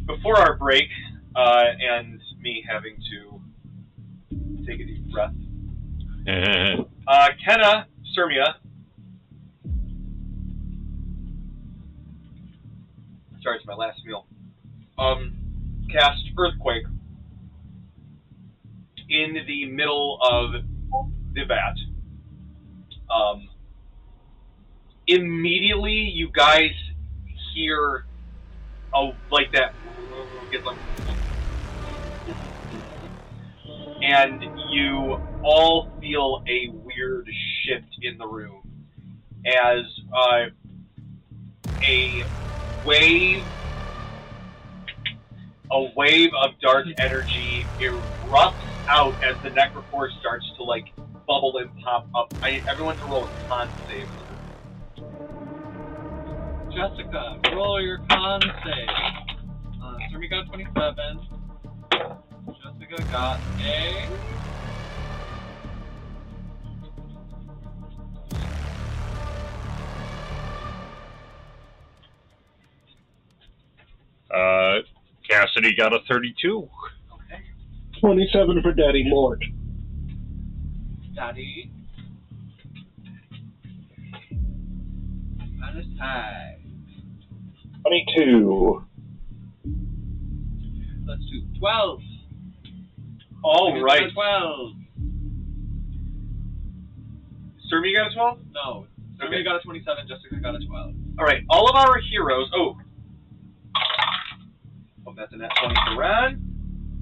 before our break, and me having to take a deep breath, Kenna, Sirmia, sorry, it's my last meal, cast Earthquake in the middle of the vat. Immediately, you guys hear like that, and you all feel a weird shift in the room as a wave of dark energy erupts out as the necrophore starts to like bubble and pop up. Everyone's roll a con save. Jessica, roll your con save. Sirmi got 27. Jessica got a... Cassidy got a 32. Okay. 27 for Daddy Mort. Daddy. Minus high. 22. Let's do 12. All right. 12. Sirmi got a 12? No. Sirmi Okay. got a 27, Jessica got a 12. All right. All of our heroes. Oh, that's a nat 20 for Ron.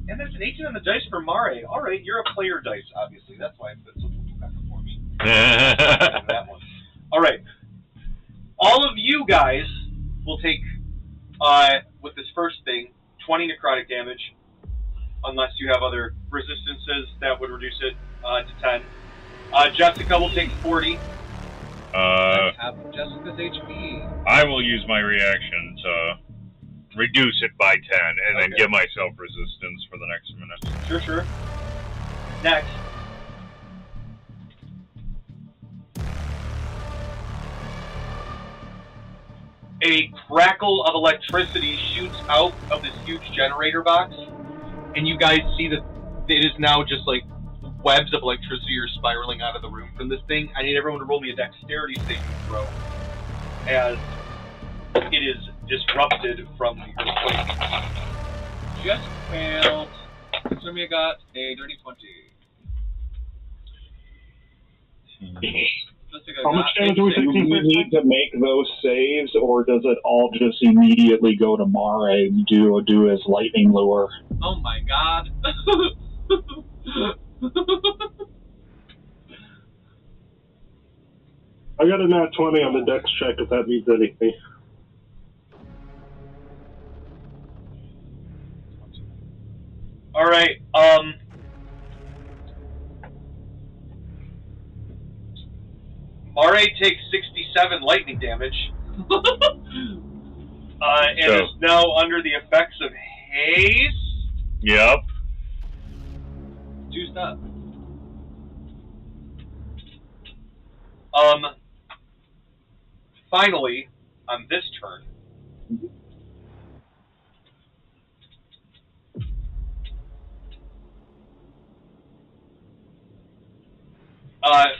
And that's an 18 on the dice for Mare. All right, you're a player dice, obviously. That's why it's so better for me. That one. All right. All of you guys will take, with this first thing, 20 necrotic damage, unless you have other resistances that would reduce it to 10. Jessica will take 40. Let's have Jessica's HP. I will use my reaction to reduce it by 10 and then give myself resistance for the next minute. Sure. Next. A crackle of electricity shoots out of this huge generator box, and you guys see that it is now just like webs of electricity are spiraling out of the room from this thing. I need everyone to roll me a dexterity saving throw as it is disrupted from the earthquake. Just failed. Sirmi got a dirty 20. Jessica How much damage do we take? Do we need to make those saves, or does it all just immediately go to Mare and do his lightning lure? Oh my god. I got a nat 20 on the dex check if that means anything. All right. Mare takes 67 lightning damage, and is now under the effects of haste. Yep. Juiced up. Finally, on this turn,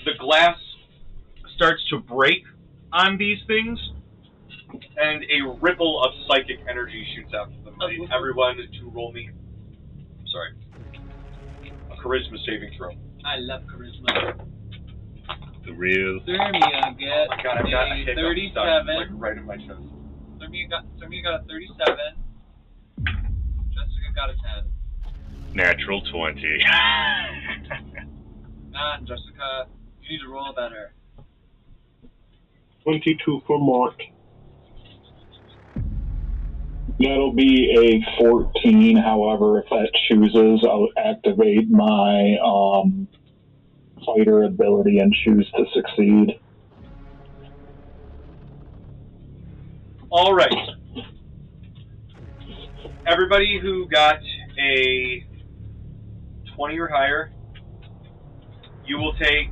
the glass starts to break on these things, and a ripple of psychic energy shoots out from them. I need everyone to roll me. I'm sorry. A charisma saving throw. I love charisma. The real. Sirmia gets Oh my God, I've got a hiccup 37. stuck, like right in my chest. Sirmia got a 37. Jessica got a 10. Natural 20. Nah, Jessica, you need to roll better. 22 for Mort. That'll be a 14. However, if that chooses, I'll activate my fighter ability and choose to succeed. All right. Everybody who got a 20 or higher, you will take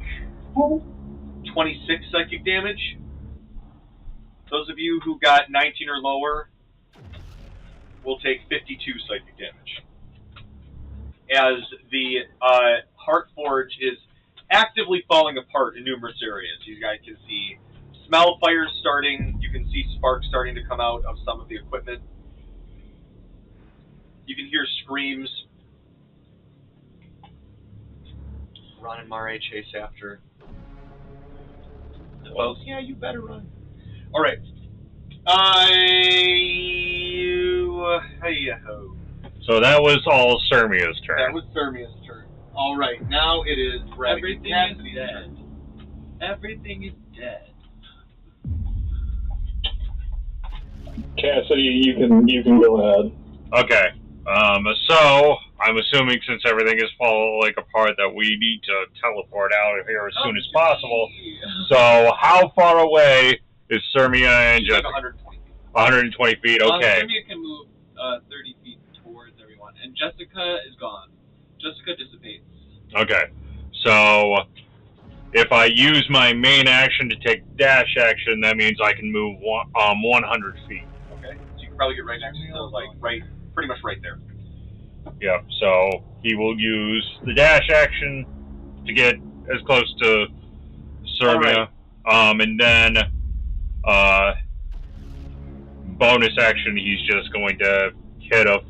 26 psychic damage. Those of you who got 19 or lower, will take 52 psychic damage. As the Heartforge is actively falling apart in numerous areas. You guys can see smell fires starting. You can see sparks starting to come out of some of the equipment. You can hear screams. Ron and Mare chase after. Well, yeah, you better run. All right. Hey-ho. So that was all Sermia's turn. That was Sermia's turn. All right, now it is Everything is Cassidy's dead. turn. Everything is dead. Cassidy, you can go ahead. Okay. So I'm assuming since everything is falling apart that we need to teleport out of here as soon as possible. So how far away is Sermia and She's like Jessica? 120 120 feet. feet. Okay. Sermia can move 30 feet towards everyone, and Jessica is gone. Jessica dissipates. Okay. So if I use my main action to take dash action, that means I can move 100 feet. Okay. So you can probably get right next to, pretty much right there. Yep. So he will use the dash action to get as close to Sermia, and then bonus action, he's just going to hit a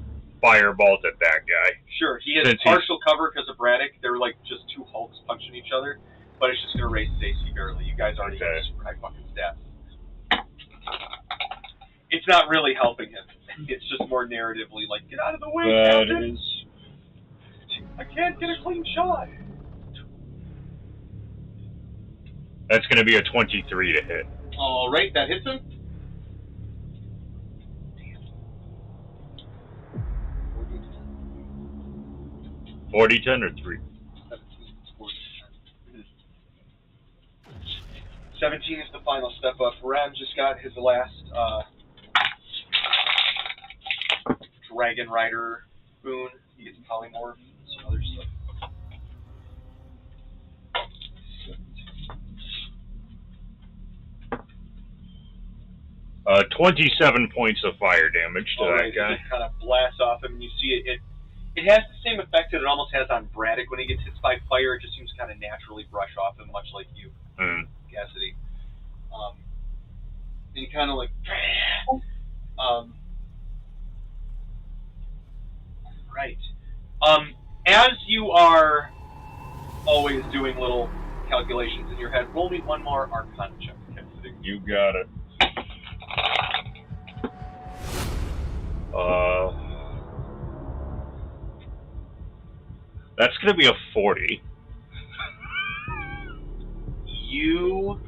firebolt at that guy. Sure, he has partial cover because of Braddock. They're like just two Hulks punching each other, but it's just going to raise his AC barely. You guys already have super high fucking stats. It's not really helping him. It's just more narratively like, get out of the way, Captain! I can't get a clean shot! That's going to be a 23 to hit. All right, that hits him. 40, 10, or 3? 17 is the final step up. Ram just got his last Dragon Rider boon. He gets polymorph and some other stuff. 27 points of fire damage to that guy. It just kind of blasts off him, and you see it has the same effect that it almost has on Braddock when he gets hit by fire. It just seems to kind of naturally brush off him, much like you, Cassidy. And you kind of like, right. As you are always doing little calculations in your head, roll me one more Arcana check, Cassidy. You got it. That's going to be a 40. You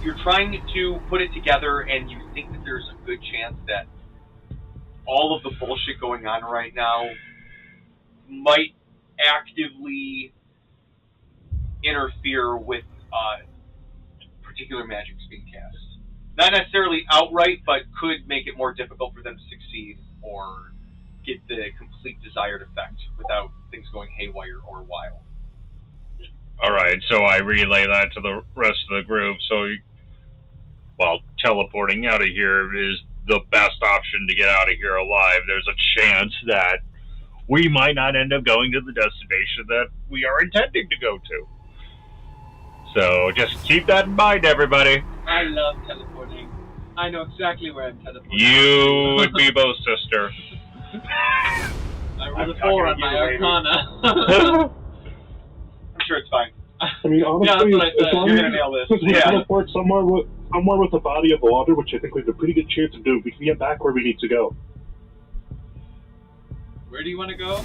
you're trying to put it together, and you think that there's a good chance that all of the bullshit going on right now might actively interfere with particular magics being cast. Not necessarily outright, but could make it more difficult for them to succeed or get the complete desired effect without things going haywire or wild. Alright, so I relay that to the rest of the group, so, teleporting out of here is the best option to get out of here alive. There's a chance that we might not end up going to the destination that we are intending to go to. So, just keep that in mind, everybody. I love teleporting. I know exactly where I'm teleporting. You and Bebo's sister. I rolled a 4 on my Arcana. I'm sure it's fine. I mean, honestly, yeah, as long You're gonna nail this. as we teleport somewhere with a body of water, which I think we have a pretty good chance of doing, we can get back where we need to go. Where do you want to go?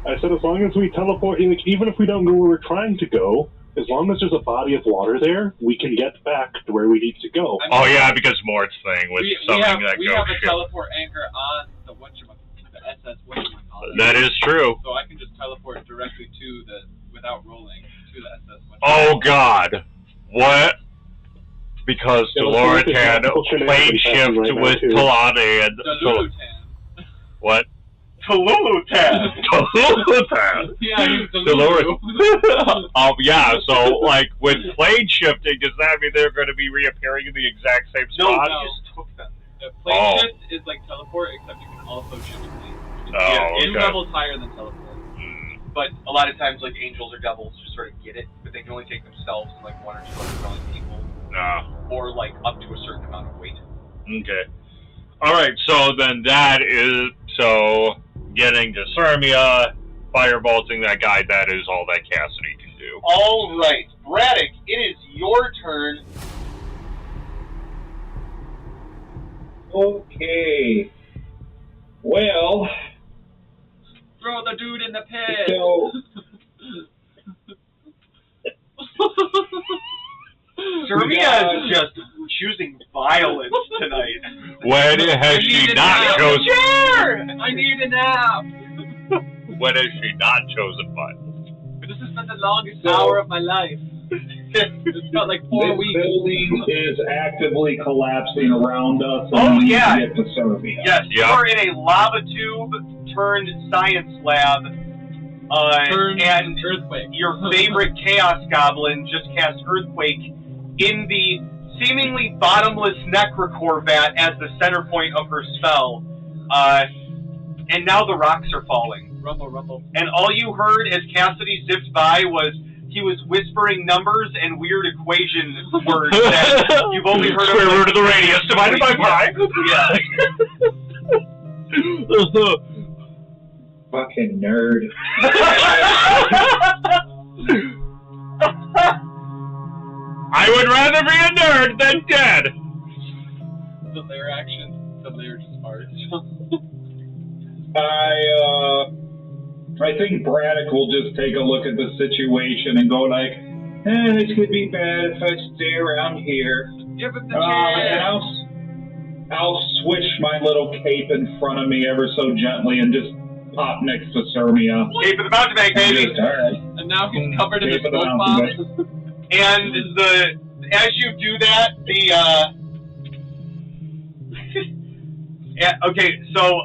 I said as long as we teleport, even if we don't go where we're trying to go, as long as there's a body of water there, we can get back to where we need to go. Oh yeah, because Mort's thing with something that we goes have a shit. teleport anchor on the SS whatchamacallit. That is true. So I can just teleport directly to without rolling to the SS whatchamacallit. Oh god. What? Because Dolores had plane shift with Talani and the Lulutan. what? Tululutan. Tululutan. Yeah, he's Delulu. Yeah, so, like, with plane shifting, does that mean they're going to be reappearing in the exact same No, spot? he just took them. The plane shift is like teleport, except you can also shift a plane. It's 2 levels higher than teleport. But a lot of times, like, angels or devils just sort of get it, but they can only take themselves and, like, 1 or 2 other dwelling people. Or, like, up to a certain amount of weight. Okay. Alright, so then that is... So, getting to Sirmia, firebolting that guy, that is all that Cassidy can do. All right. Braddock, it is your turn. Okay. Well, Throw the dude in the pit! so Sirmia is just choosing violence tonight. When has she not chosen... I need a nap! When has she not chosen violence? This has been the longest hour of my life. It's felt like 4 this weeks. building is actively collapsing around us. And Oh, we need yeah. to get to Serbia. Yes, you Yep. are in a lava tube turned science lab. And Earthquake. your favorite Chaos Goblin just cast Earthquake in the seemingly bottomless Necrocore vat as the center point of her spell. And now the rocks are falling. Rumble, rumble. And all you heard as Cassidy zipped by was he was whispering numbers and weird equation words that you've only heard Square of. root of the radius divided by pi. Yeah. Fucking nerd. I would rather be a nerd than dead. The lair action, the lair just farts. I think Braddock will just take a look at the situation and go like, this could be bad if I stay around here. Give it the And chance! I'll switch my little cape in front of me ever so gently and just pop next to Sirmia. Cape of the Mountebank, baby. Alright. And now he's covered in Cape his of the smoke Mountebank. bomb. And as you do that, yeah, okay, so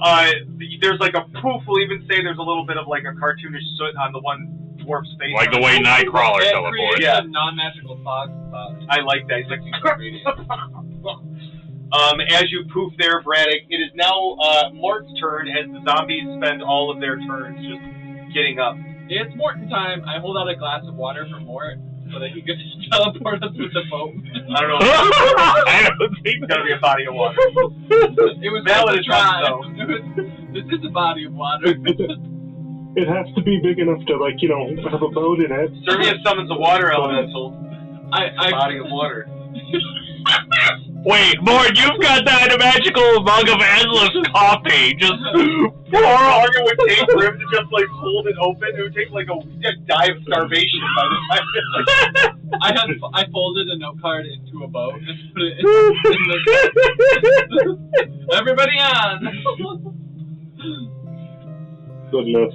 there's like a poof. We'll even say there's a little bit of like a cartoonish soot on the one dwarf's face. Like the way Nightcrawler It teleports. creates Yeah. a non-magical fog cloud. I like that. He's like, 60 radius. as you poof there, Braddock, it is now Mort's turn as the zombies spend all of their turns just getting up. It's Morton time. I hold out a glass of water for Mort so that he can teleport us with the boat. I don't know. I don't think It's gonna be a body of water. It was Valid worth a try. enough, This is a body of water. It has to be big enough to, like, you know, have a boat in it. Sirmia summons a water elemental. I Body of water. Wait, Mort, you've got that magical mug of endless coffee. Just Or Arga would take for him to just like hold it open. It would take like he'd die of starvation by the time. I folded a note card into a boat and put it in the everybody on. Goodness.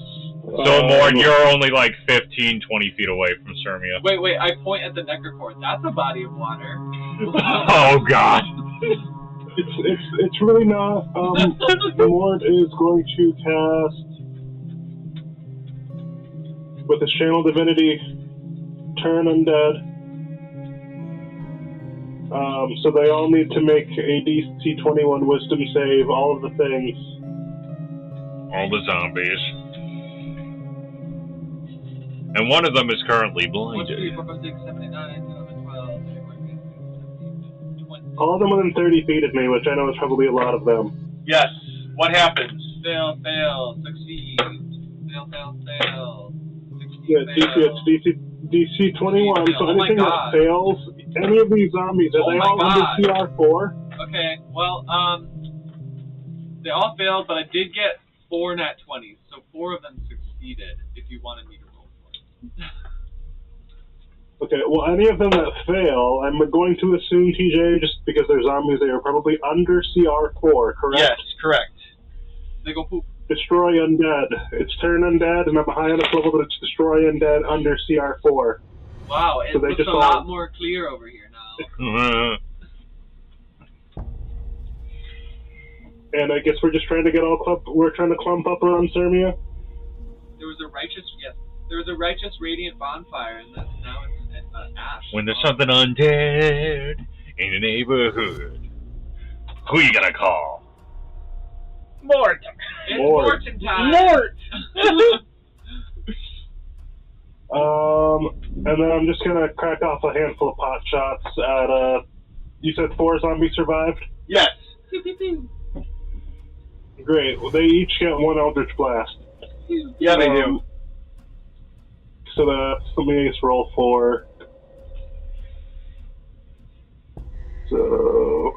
so, Mort, you're only like 15, 20 feet away from Sirmia. Wait, I point at the Necrocore. That's a body of water. Oh God. It's really not. Mort is going to cast with his channel divinity, turn undead. So they all need to make a DC 21 Wisdom save. All of the things. All the zombies. And one of them is currently blinded. 1, 2, 3, 4, 5, 6, 7, 8, 9, 10, 11, 12, 13, 14, 15, 20. All of them within 30 feet of me, which I know is probably a lot of them. Yes. What happens? Fail, succeed. Fail. Succeed, Yeah, fail. DC 21. So Oh my anything that God. fails, any of these zombies, are Oh they my all God. under CR4? Okay, well, they all failed, but I did get 4 nat 20s, so 4 of them succeeded, if you wanted me to roll for it. Okay, well, any of them that fail, I'm going to assume, TJ, just because they're zombies, they are probably under CR4, correct? Yes, correct. They go poop. Destroy undead. It's turn undead, and I'm high enough level that it's destroy undead under CR4. Wow, it So they looks just a all- lot more clear over here now. And I guess we're just trying to get we're trying to clump up around Sirmia? There was a righteous radiant bonfire, and now it's ash. When there's something undead in the neighborhood, who you gonna call? Mort! It's Mort. Morton time! Mort! And then I'm just gonna crack off a handful of pot shots at, you said 4 zombies survived? Yes. Great. Well, they each get 1 Eldritch Blast. Yeah, they do. So let me just roll 4. So...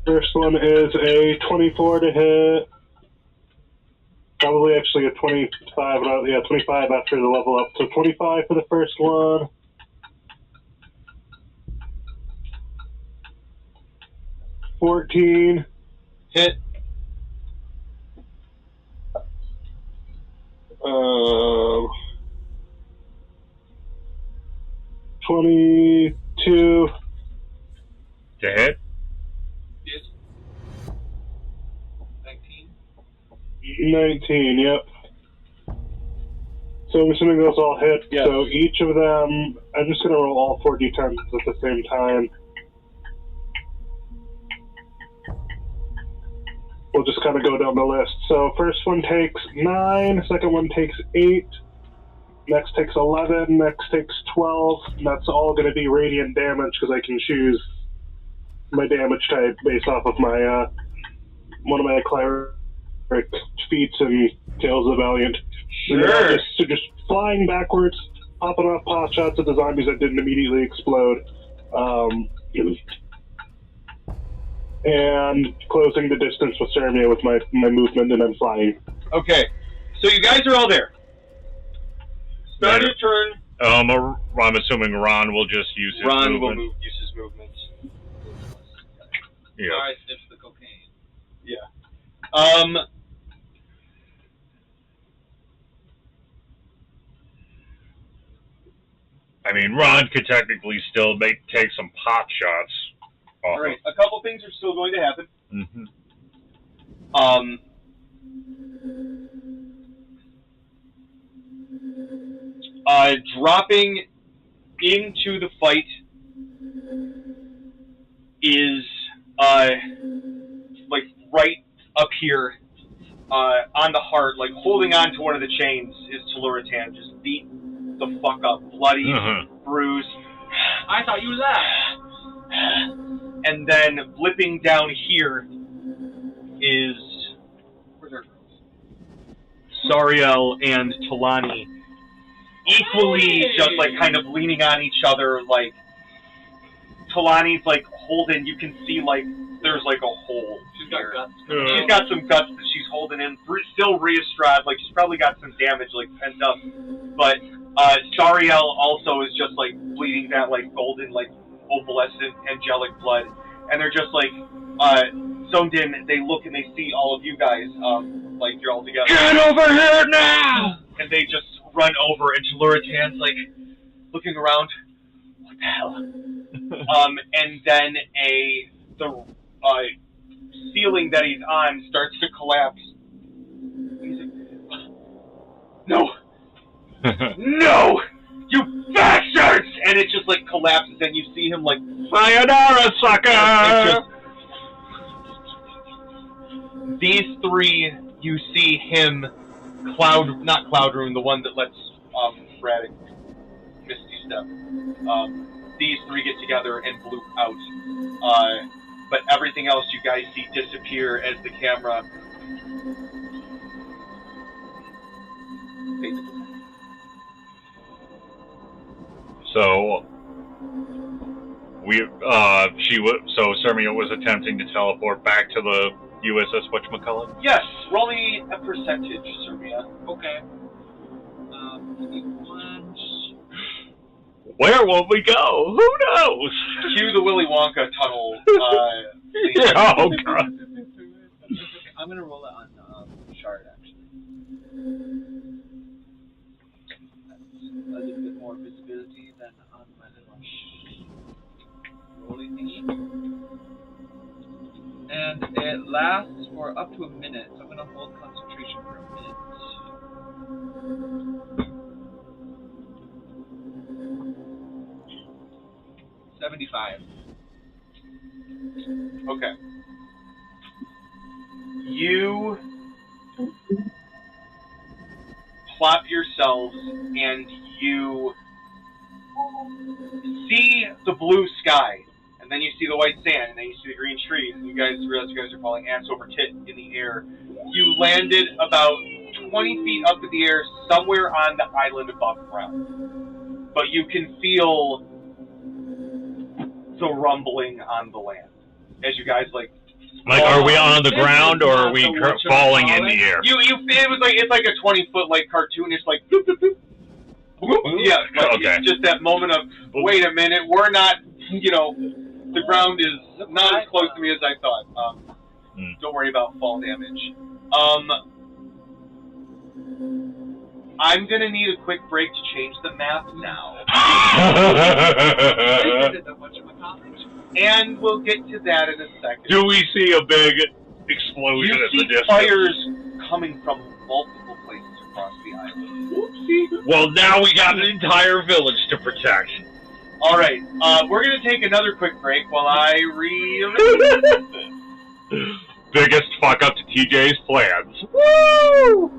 First one is a 24 to hit. Probably actually a 25. 25 after the level up. So 25 for the first one. $14. Hit. 22. To hit? Yes. 19. 19, yep. So I'm assuming those all hit. Yes. So each of them, I'm just going to roll all 4 d10s at the same time. We'll just kind of go down the list. So first one takes 9, second one takes 8, next takes 11, next takes 12, and that's all going to be radiant damage because I can choose my damage type based off of my one of my cleric feats and Tales of the Valiant. Sure. Just flying backwards, popping off pot shots at the zombies that didn't immediately explode. And closing the distance with Sirmia with my movement, and I'm flying. Okay. So you guys are all there. Start your turn. I'm assuming Ron will just use his Ron movement. will use his movement. Yeah. Sorry, I sniffed the cocaine. Yeah. I mean, Ron could technically still take some pot shots. All right. A couple things are still going to happen. Mm-hmm. Dropping into the fight is like right up here on the heart, like holding on to one of the chains is Teluritan, just beat the fuck up, bloody, bruised. I thought you left. And then blipping down here is Sariel and Talani, equally just like kind of leaning on each other. Like Talani's like holding, you can see like there's like a hole. She's got guts. She's got some guts that she's holding in. Still Reastrad, like she's probably got some damage like pent up. But Sariel also is just like bleeding that like golden, like opalescent, angelic blood. And they're just like, Zondin, they look and they see all of you guys, like you're all together. Get over here now! And they just run over, and Teluritan's like looking around. What the hell? And then the ceiling that he's on starts to collapse. He's like, no! No! You bastards! And it just like collapses, and you see him like, sayonara, sucker! These three, you see him, not Cloud Rune, the one that lets Radek Misty Step. These three get together and bloop out. But everything else you guys see disappear as the camera fades. So Sirmia was attempting to teleport back to the USS whatchamacallit? Yes, roll me a percentage, Sirmia. Okay. Give me one. Where will we go? Who knows? Cue the Willy Wonka tunnel. Yeah, oh god. I'm gonna roll it on Shard actually. That's a little bit more visibility than on my little lasts for up to a minute. So I'm going to hold concentration for a minute. 75. Okay. You plop yourselves and you see the blue sky, and then you see the white sand, and then you see the green trees, and you guys realize you guys are falling ass over tit in the air. You landed about 20 feet up in the air, somewhere on the island above ground. But you can feel the rumbling on the land as you guys are we on the ground or are we falling in the air? It's like a 20-foot cartoon. It's like bloop, bloop, bloop. Yeah, okay. Just that moment of wait a minute, we're not. The ground is not as close to me as I thought. Don't worry about fall damage. I'm gonna need a quick break to change the map now. And we'll get to that in a second. Do we see a big explosion in the distance? Fires coming from multiple places across the island. Whoopsie. Well, now we got an entire village to protect. All right, we're gonna take another quick break while I Biggest fuck up to TJ's plans. Woo!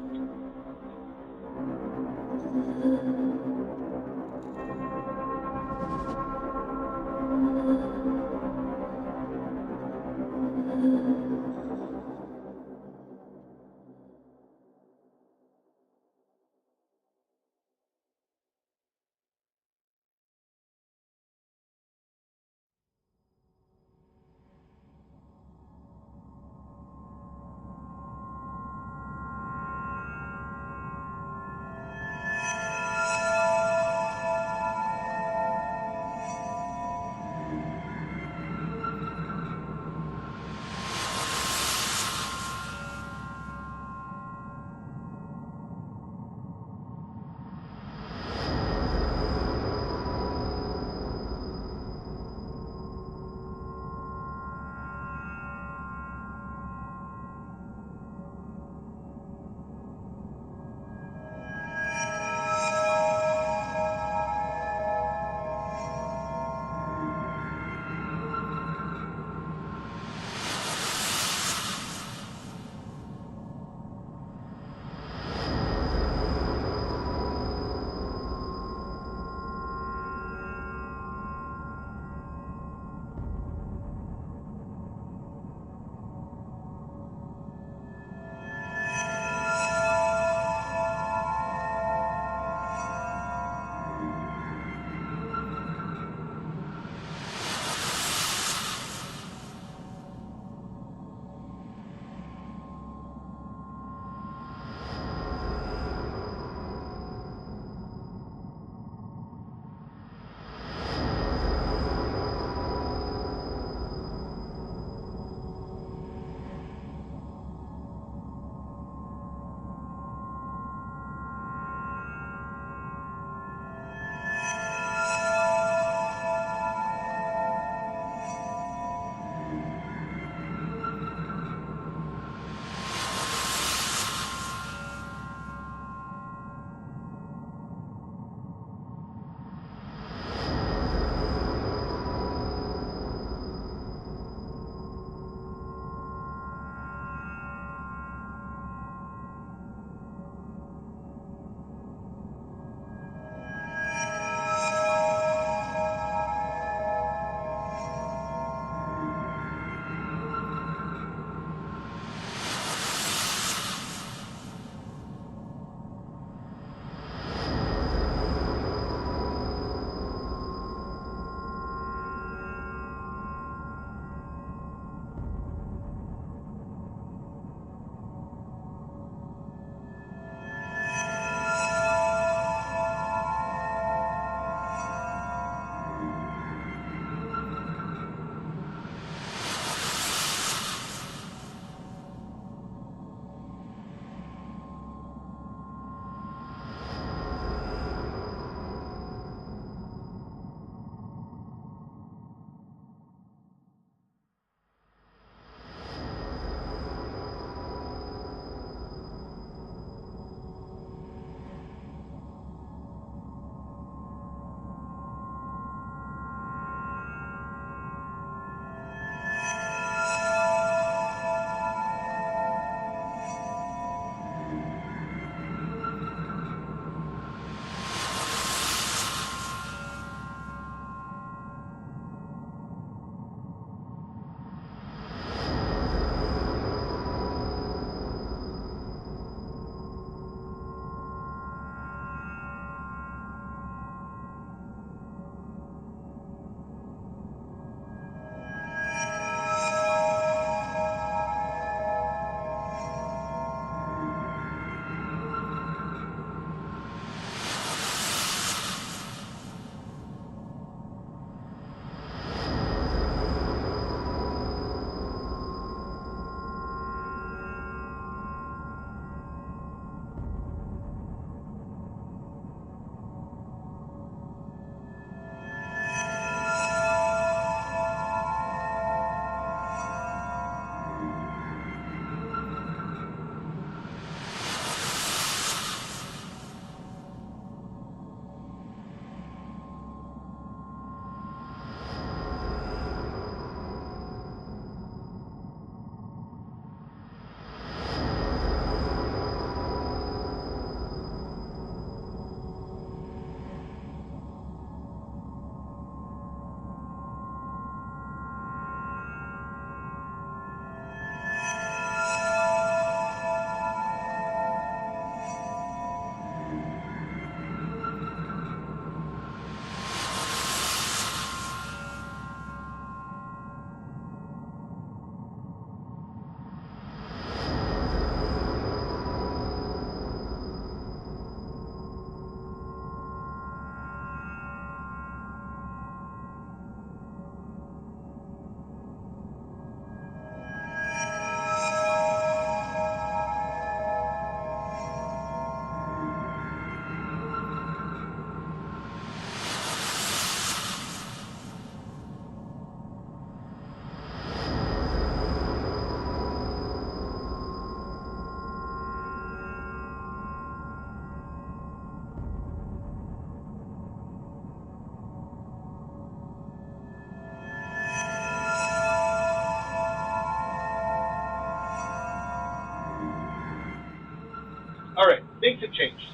things have changed.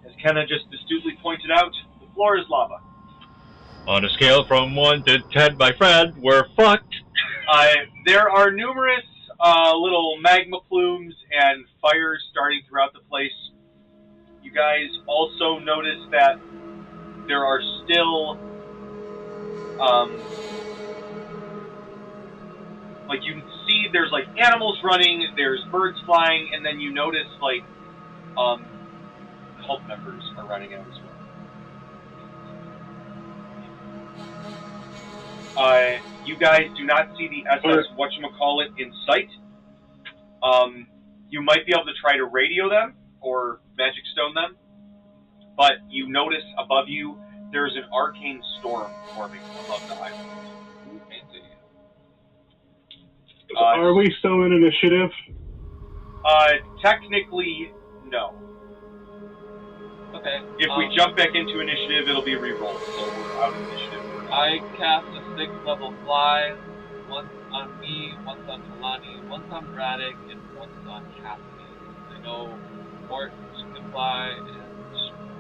As Kenna just astutely pointed out, the floor is lava. On a scale from 1 to 10, my friend, we're fucked. There are numerous little magma plumes and fires starting throughout the place. You guys also notice that there are still, like you can see there's like animals running, there's birds flying, and then you notice like cult members are running out as well. You guys do not see the SS whatchamacallit in sight. You might be able to try to radio them or magic stone them, but you notice above you there's an arcane storm forming above the island. Are we still in initiative? Technically, no. Okay. If we jump back into initiative, it'll be re-rolled, so we're out of initiative. I cast a 6th level fly, once on me, once on Talani, once on Braddock, and once on Cassidy. I know Mort can fly, and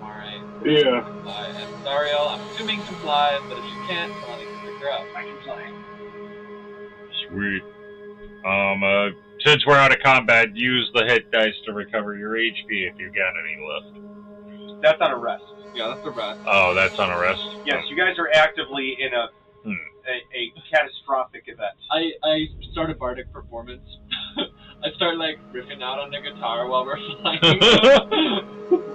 Mare Yeah. can fly, and Zariel, I'm assuming can fly, but if she can't, Talani can pick her up. I can fly. Sweet. Since we're out of combat, use the hit dice to recover your HP if you got any left. That's on a rest. Yeah, that's the rest. Oh, that's on a rest? Yes, you guys are actively in a catastrophic event. I start a bardic performance. I start like riffing out on the guitar while we're flying.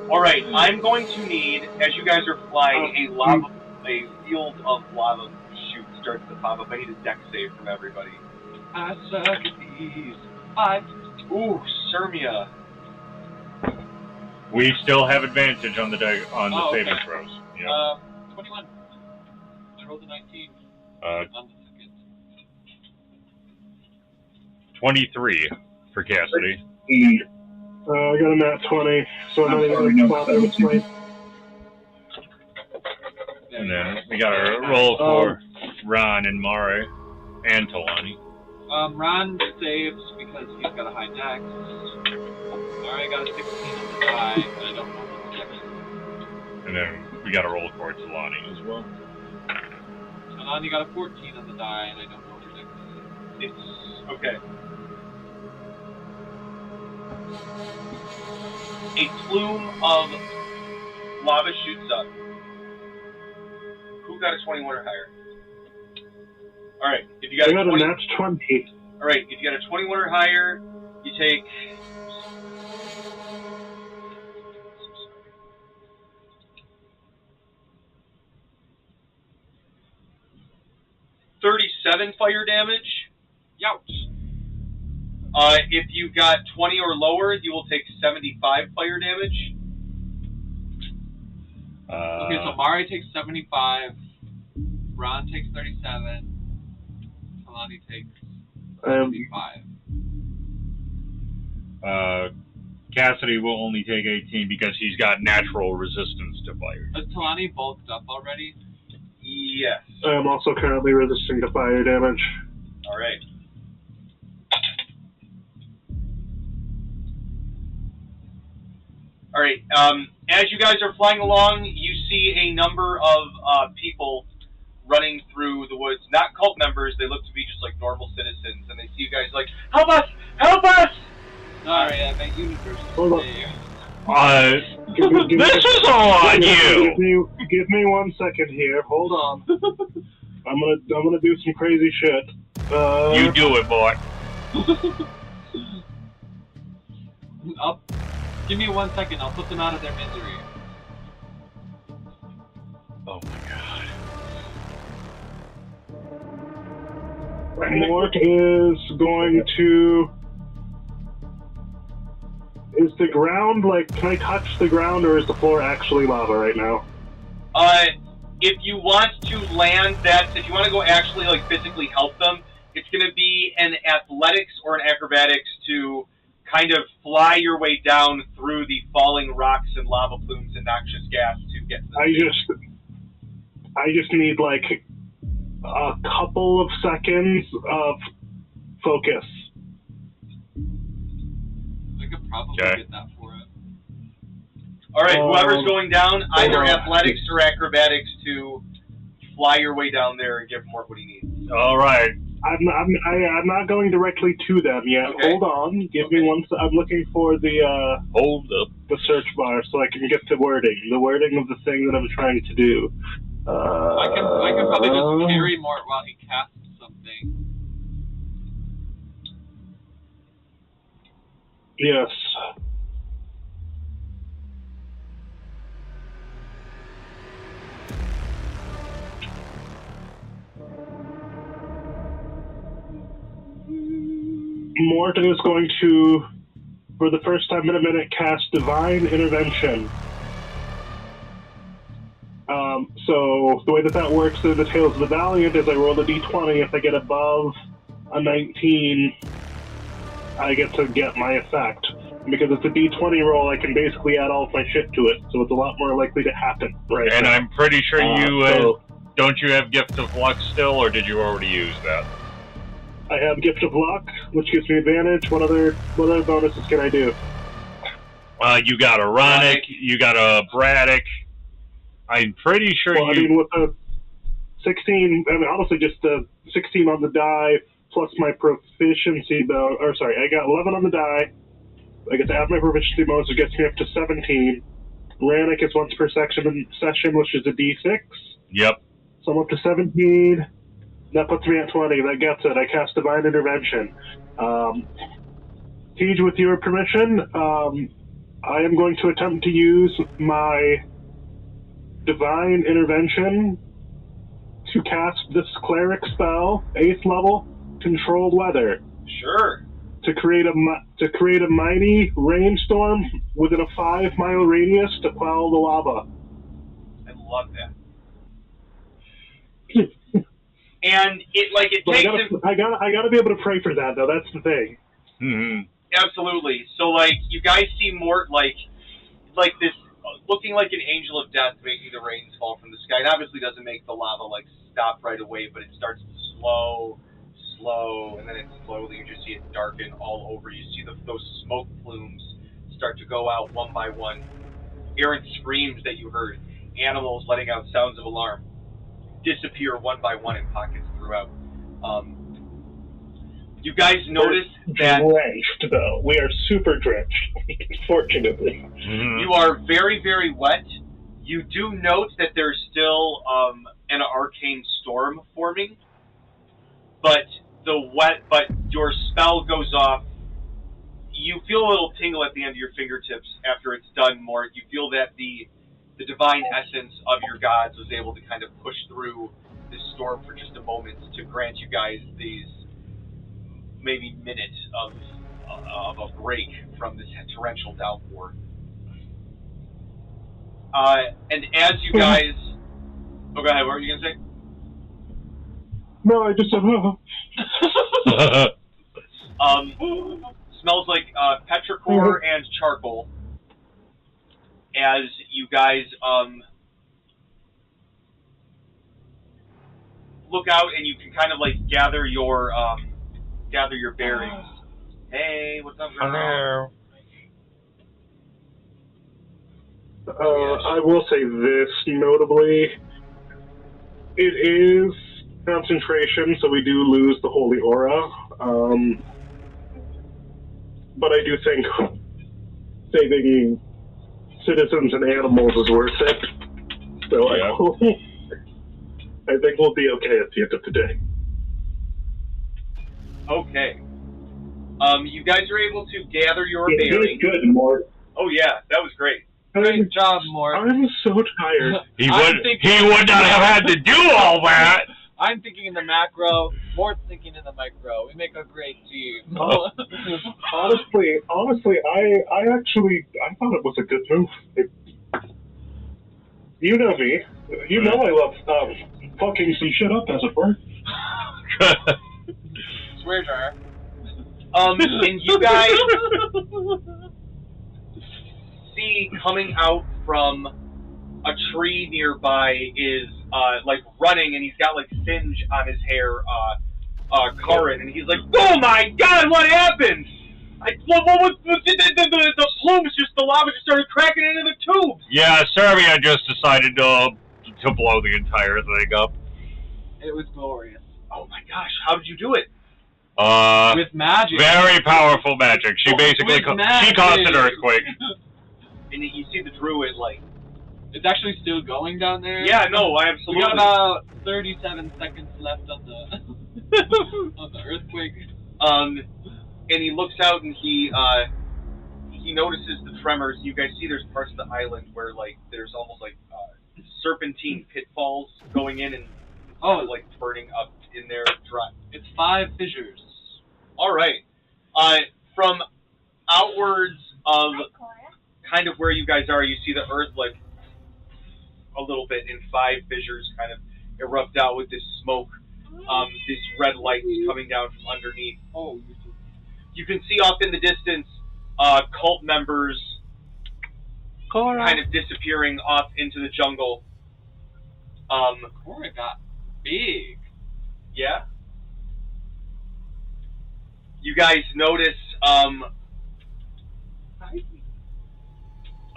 Alright, I'm going to need, as you guys are flying, a field of lava shoot starts to pop up. I need a deck save from everybody. I suck at these. 5. Ooh, Sirmia. We still have advantage on the saving throws. Yep. 21. I rolled a 19 Uh, on the second. 23 for Cassidy. I got a nat 20, so I'm not even going to bother with my... And then we got a roll for Ron and Mare and Talani. Ron saves because he's got a high dex. Mare got a 16 on the die, but I don't know what the dex is. And then we got a roll for Talani as well. Talani got a 14 on the die, and I don't know what her dex is. It's okay. A plume of lava shoots up. Who got a 21 or higher? Alright, if you got I a got 20... a nat 20. Alright, if you got a 21 or higher, you take... 37 fire damage. Youch. If you got 20 or lower, you will take 75 fire damage. Okay, so Mari takes 75, Ron takes 37, Talani takes 75. Cassidy will only take 18 because he's got natural resistance to fire. Is Talani bulked up already? Yes. I'm also currently resisting to fire damage. Alright. Alright, as you guys are flying along, you see a number of people running through the woods. Not cult members, they look to be just like normal citizens, and they see you guys like, help us! Help us! Sorry, I meant universe. Hold on. This is all on you! Give me 1 second here. Hold on. I'm gonna do some crazy shit. You do it, boy. Give me 1 second, I'll put them out of their misery. Oh my god. Mort is going to... Is the ground, like, can I touch the ground, or is the floor actually lava right now? If you want to land that, if you want to go actually, like, physically help them, it's going to be an athletics or an acrobatics to kind of fly your way down through the falling rocks and lava plumes and noxious gas to get to the I just need, like, a couple of seconds of focus. probably Okay. get that for it. All right, whoever's going down, either hold on. athletics or acrobatics to fly your way down there and give Mort what he needs. All right. I'm not going directly to them yet. Okay. Hold on. Give me one. I'm looking for the Hold up. the search bar so I can get the wording of the thing that I'm trying to do. I can probably just carry Mort while he casts something. Yes. Morton is going to, for the first time in a minute, cast Divine Intervention. So the way that works in the Tales of the Valiant is I roll a d20. If I get above a 19, I get to get my effect. And because it's a d20 roll, I can basically add all of my shit to it, so it's a lot more likely to happen. Right. And now. I'm pretty sure you so don't you have Gift of Luck still, or did you already use that? I have Gift of Luck, which gives me advantage. What other bonuses can I do? You got a Ronic, you got a Braddock. I'm pretty sure Well, I mean, with a 16, I mean, honestly, just a 16 on the die plus my proficiency bonus. Or sorry, I got 11 on the die. I get to add my proficiency bonus, it gets me up to 17. Ranic is once per session, which is a d6. Yep. So I'm up to 17. That puts me at 20. That gets it. I cast Divine Intervention. Siege, with your permission, I am going to attempt to use my Divine Intervention to cast this cleric spell, 8th level, Controlled Weather. Sure. To create a mighty rainstorm within a 5-mile radius to quell the lava. I love that. And it But takes I gotta be able to pray for that though. That's the thing. Mm-hmm. Absolutely. So you guys see Mort like this, looking like an angel of death, making the rains fall from the sky. It obviously doesn't make the lava stop right away, but it starts to slow, and then it slowly, you just see it darken all over. You see those smoke plumes start to go out one by one. Errant screams that you heard, animals letting out sounds of alarm, disappear one by one in pockets throughout. You guys notice that Drenched though. We are super drenched, fortunately. Mm-hmm. you are very, very wet. You do note that there's still an arcane storm forming, but your spell goes off. You feel a little tingle at the end of your fingertips after it's done, Mort. You feel that the divine essence of your gods was able to kind of push through this storm for just a moment to grant you guys these maybe minutes of a break from this torrential downpour. And as you guys... Oh, go ahead. What were you going to say? No, I just said, Smells like petrichor and charcoal. As you guys look out, and you can kind of gather your bearings. Hey, what's up, girl? Hello. I will say this notably. It is concentration, so we do lose the holy aura. But I do think saving citizens and animals is worth it. So Yeah. I think we'll be okay at the end of the day. Okay. You guys are able to gather your It bearings. is good, Mort. Oh yeah, that was great. Great job, Mort. I'm so tired. He would not have had to do all that. I'm thinking in the macro, Mort's thinking in the micro. We make a great team. Honestly, I thought it was a good move. You know me. You know I love fucking some shit up, as it were. Swear jar. And you guys see coming out from a tree nearby is running, and he's got singe on his hair, Karin, and he's like, "Oh my God, what happened?" The plumes the lava just started cracking into the tubes. Yeah, Serbia just decided to blow the entire thing up. It was glorious. Oh my gosh, how did you do it? With magic. Very powerful magic. She basically she caused an earthquake. And you see the druid like. It's actually still going down there. Yeah, no, I absolutely. We got about 37 seconds left on the on the earthquake. And he looks out and he notices the tremors. You guys see there's parts of the island where like there's almost like serpentine pitfalls going in and like burning up in there dry. It's 5 fissures. All right. From outwards of kind of where you guys are, you see the earth like a little bit in 5 fissures kind of erupt out with this smoke, this red light coming down from underneath. Oh, you can see off in the distance cult members kind of disappearing off into the jungle. Cora got big. Yeah. You guys notice a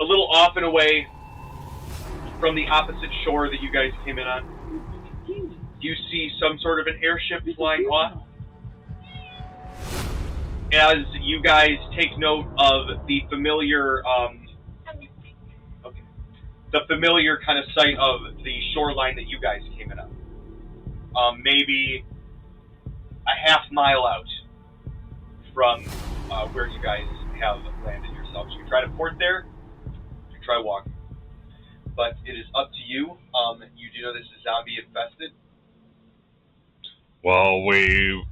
little off and away from the opposite shore that you guys came in on. You see some sort of an airship flying off. As you guys take note of the familiar kind of sight of the shoreline that you guys came in on. Maybe a half mile out from where you guys have landed yourselves. You can try to port there, you can try walking. But it is up to you. You do know this is zombie infested. Well, we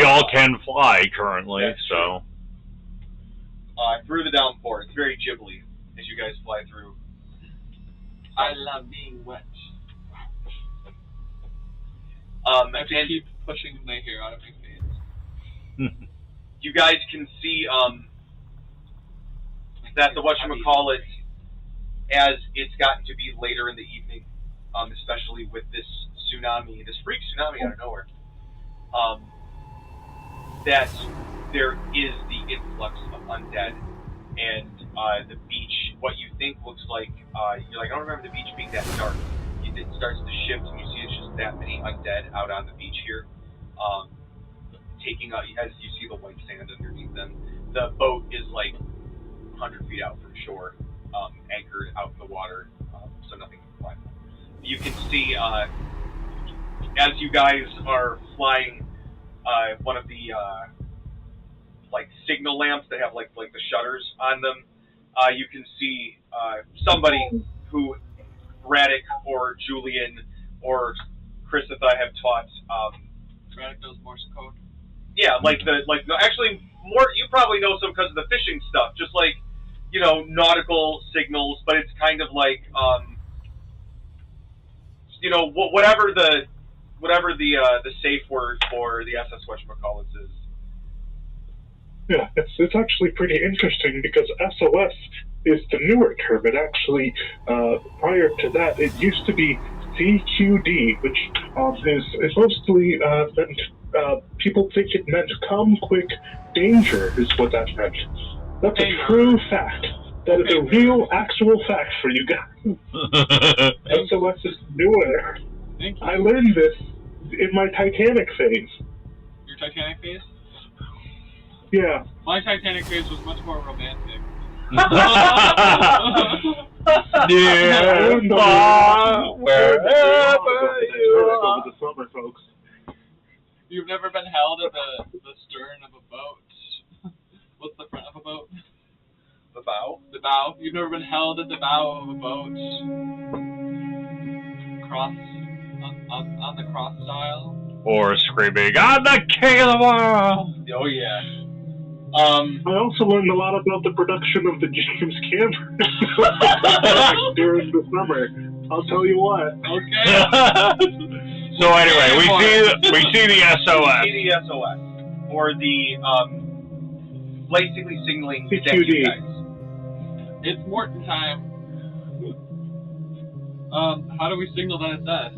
all can fly currently, That's so. Through the downpour, it's very Ghibli as you guys fly through. I love being wet. I can keep pushing my hair out of my face. You guys can see that the whatchamacallit, as it's gotten to be later in the evening, especially with this tsunami, this freak tsunami out of nowhere, that there is the influx of undead, and the beach, what you think looks like, you're like, I don't remember the beach being that dark. It starts to shift, and you see it's just that many undead out on the beach here, taking out, as you see the white sand underneath them. The boat is like 100 feet out from shore, anchored out in the water, so nothing can fly. You can see, as you guys are flying, one of the like signal lamps that have like the shutters on them. You can see somebody who Radek or Julian or Christopher have taught. Radek knows Morse code. Yeah, actually more. You probably know some because of the fishing stuff. Just like, you know, nautical signals, but it's kind of like you know, whatever the safe word for the SS whatchamacallit is. Yeah, it's actually pretty interesting because SOS is the newer term. It actually, prior to that, it used to be CQD, which is mostly meant, people think it meant come, quick, danger is what that meant. That's a true fact. That is a real, actual fact for you guys. SOS is newer. Thank you. I learned this in my Titanic phase. Your Titanic phase? Yeah. My Titanic phase was much more romantic. Dear wherever you are. Over the summer, folks. You've never been held at the stern of a boat? What's the front of a boat? The bow? The bow. You've never been held at the bow of a boat? On the cross style? Or screaming, I'm the king of the world! Oh, yeah. I also learned a lot about the production of the James Cameron during the summer. I'll tell you what. Okay. So anyway, we see the SOS. We see the SOS, or the basically signaling that CQD. you guys. It's Morton time. How do we signal that it's us?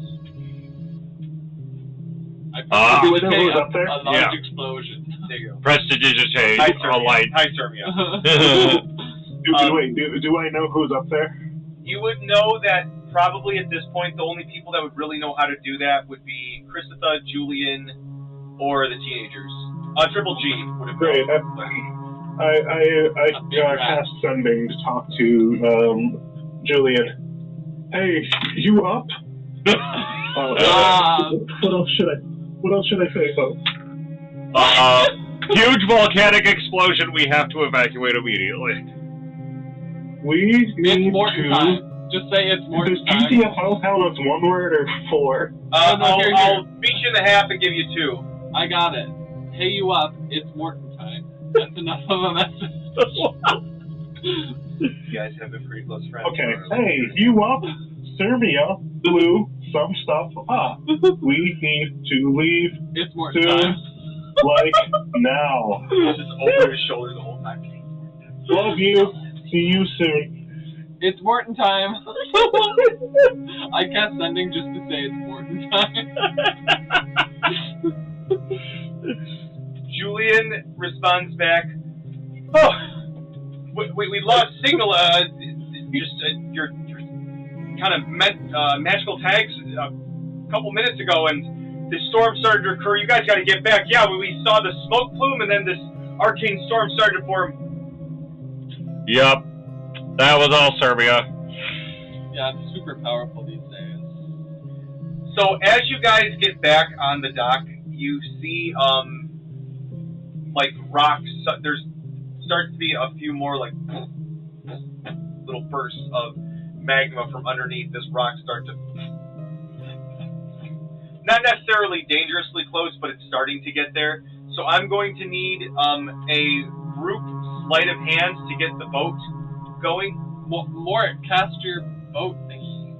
I probably would say a large explosion. There you go. Prestidigitate Hi, a Sirmia. light. Hi, Sirmia. Wait, do I know who's up there? You would know that probably at this point the only people that would really know how to do that would be Christopher, Julian, or the teenagers. Triple G would have Great. known. I cast sending to talk to Julian. Hey, you up? What else should I say, folks? Huge volcanic explosion. We have to evacuate immediately. We need It's Morton to. time. Just say it's Does Morton time. GTFO count as one word or four? Here. I'll beat you in the half and give you 2. I got it. Hey, you up? It's Morton time. That's enough of a message. You guys have been pretty close friends. Okay. Hey, you up? Sirmia blew some stuff up. We need to leave It's Morton soon, time. like now. Just over his shoulder the whole time. Love you. See you soon. It's Morton time. I cast sending just to say it's Morton time. Julian responds back. Oh, we lost signal. Your kind of magical tags a couple minutes ago, and this storm started to occur. You guys got to get back. Yeah, we saw the smoke plume, and then this arcane storm started to form. Yep. That was all Serbia. Yeah, it's super powerful these days. So as you guys get back on the dock, you see like rocks. There's starts to be a few more like little bursts of magma from underneath this rock start to, not necessarily dangerously close, but it's starting to get there. So I'm going to need a group sleight of hand to get the boat going. Mort, cast your boat thingy.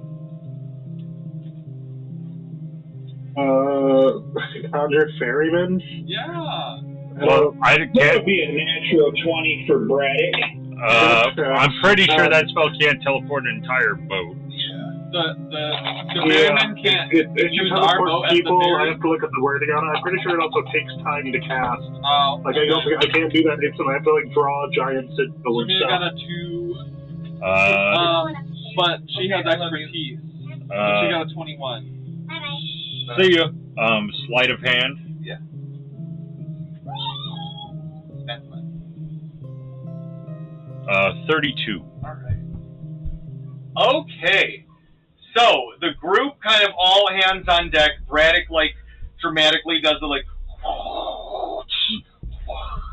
Conjure Ferryman? Yeah. Well, I That can't. would be a natural 20 for Braddock. I'm pretty sure that spell can't teleport an entire boat. The ferryman can't If you use our boat teleport as the people, I ferry. have to look at the wording on it. I'm pretty sure it also takes time to cast. Oh, Like, I can't do that instantly. I have to, like, draw a giant signal and She stuff. got a 2. But she has expertise. So she got a 21. See ya. Sleight of hand. Yeah. That's fine. 32. Alright. Okay. So, the group kind of all hands on deck. Braddock, like, dramatically does the, like,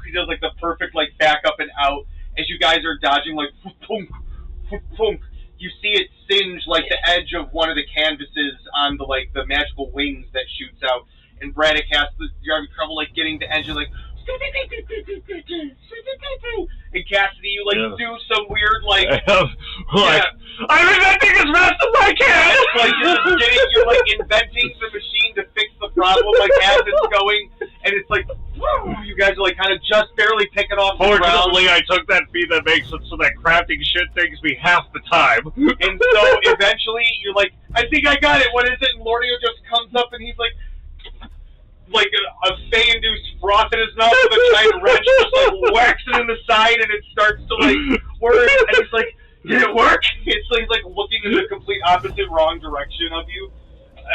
he does, like, the perfect, like, back up and out. As you guys are dodging, like, you see it singe, like, the edge of one of the canvases on the, like, the magical wings that shoots out. And Braddock you're having trouble, like, getting the engine, like, and Cassidy, you, like, do some weird, like, I'm inventing as fast as I can! like, you're like, inventing the machine to fix the problem, like, as it's going, and it's like, you guys are, like, kind of just barely picking off the ground. Fortunately, I took that feat that makes it so that crafting shit takes me half the time. And so, eventually, you're like, I think I got it, what is it? And Lordio just comes up, and he's like a Fey-induced froth in his mouth with a giant wrench, just, like, whacks it in the side, and it starts to, like, work, and he's like, did it work? It's like, he's, like, looking in the complete opposite, wrong direction of you,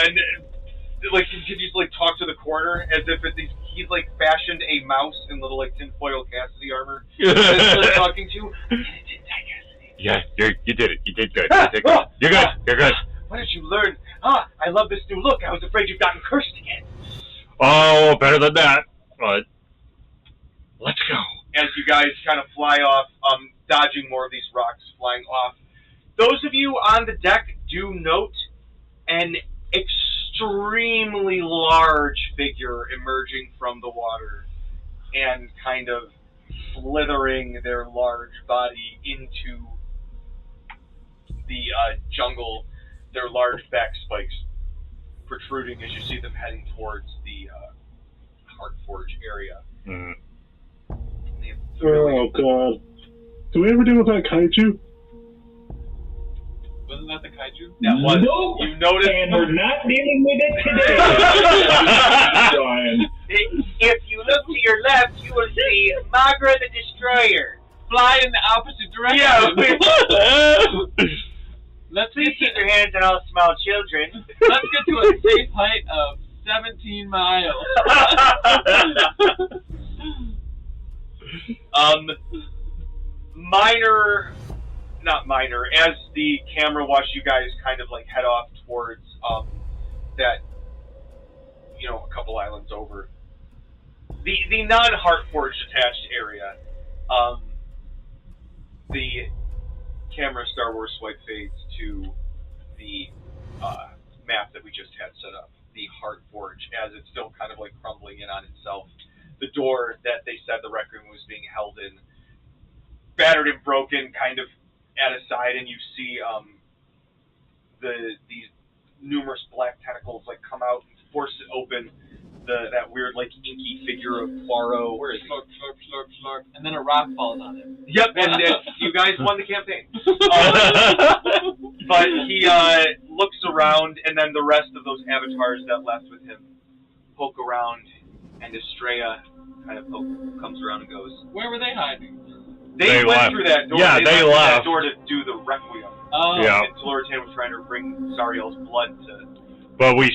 and, like, he continues to, like, talk to the corner, as if he's, like, fashioned a mouse in little, like, tinfoil Cassidy armor, that's, like, talking to you. Yeah, you did it. You did good. You did good. You're good. You're good. What did you learn? I love this new look. I was afraid you've gotten cursed again. Oh, better than that. But let's go. As you guys kind of fly off, dodging more of these rocks flying off. Those of you on the deck do note an extremely large figure emerging from the water and kind of slithering their large body into the jungle, their large back spikes protruding as you see them heading towards the Heartforge area. Mm. Oh, God. Did we ever deal with that kaiju? Wasn't that the kaiju? That was. Nope. You noticed. And we're not dealing with it today. Brian. if you look to your left, you will see Magra the Destroyer. Fly in the opposite direction. Yeah. Let's Please get keep your hands on all small children. Let's get to a safe height of 17 miles. Not minor, as the camera watched you guys kind of like head off towards that, you know, a couple islands over. The non-Heartforge attached area, the camera Star Wars swipe fades to the map that we just had set up, the Heartforge, as it's still kind of like crumbling in on itself. The door that they said the Requiem was being held in, battered and broken, kind of at a side, and you see these numerous black tentacles like come out and force it open. That weird like inky figure of Poirot. Where is he? Slurp, slurp, slurp, slurp. And then a rock falls on him. Yep, and you guys won the campaign. But he looks around, and then the rest of those avatars that left with him poke around, and Estrella kind of comes around and goes, Where were they hiding? They went left. through that door. Yeah, they through that left. door to do the Requiem. Oh. Yeah. And Teloratan was trying to bring Zariel's blood to... But we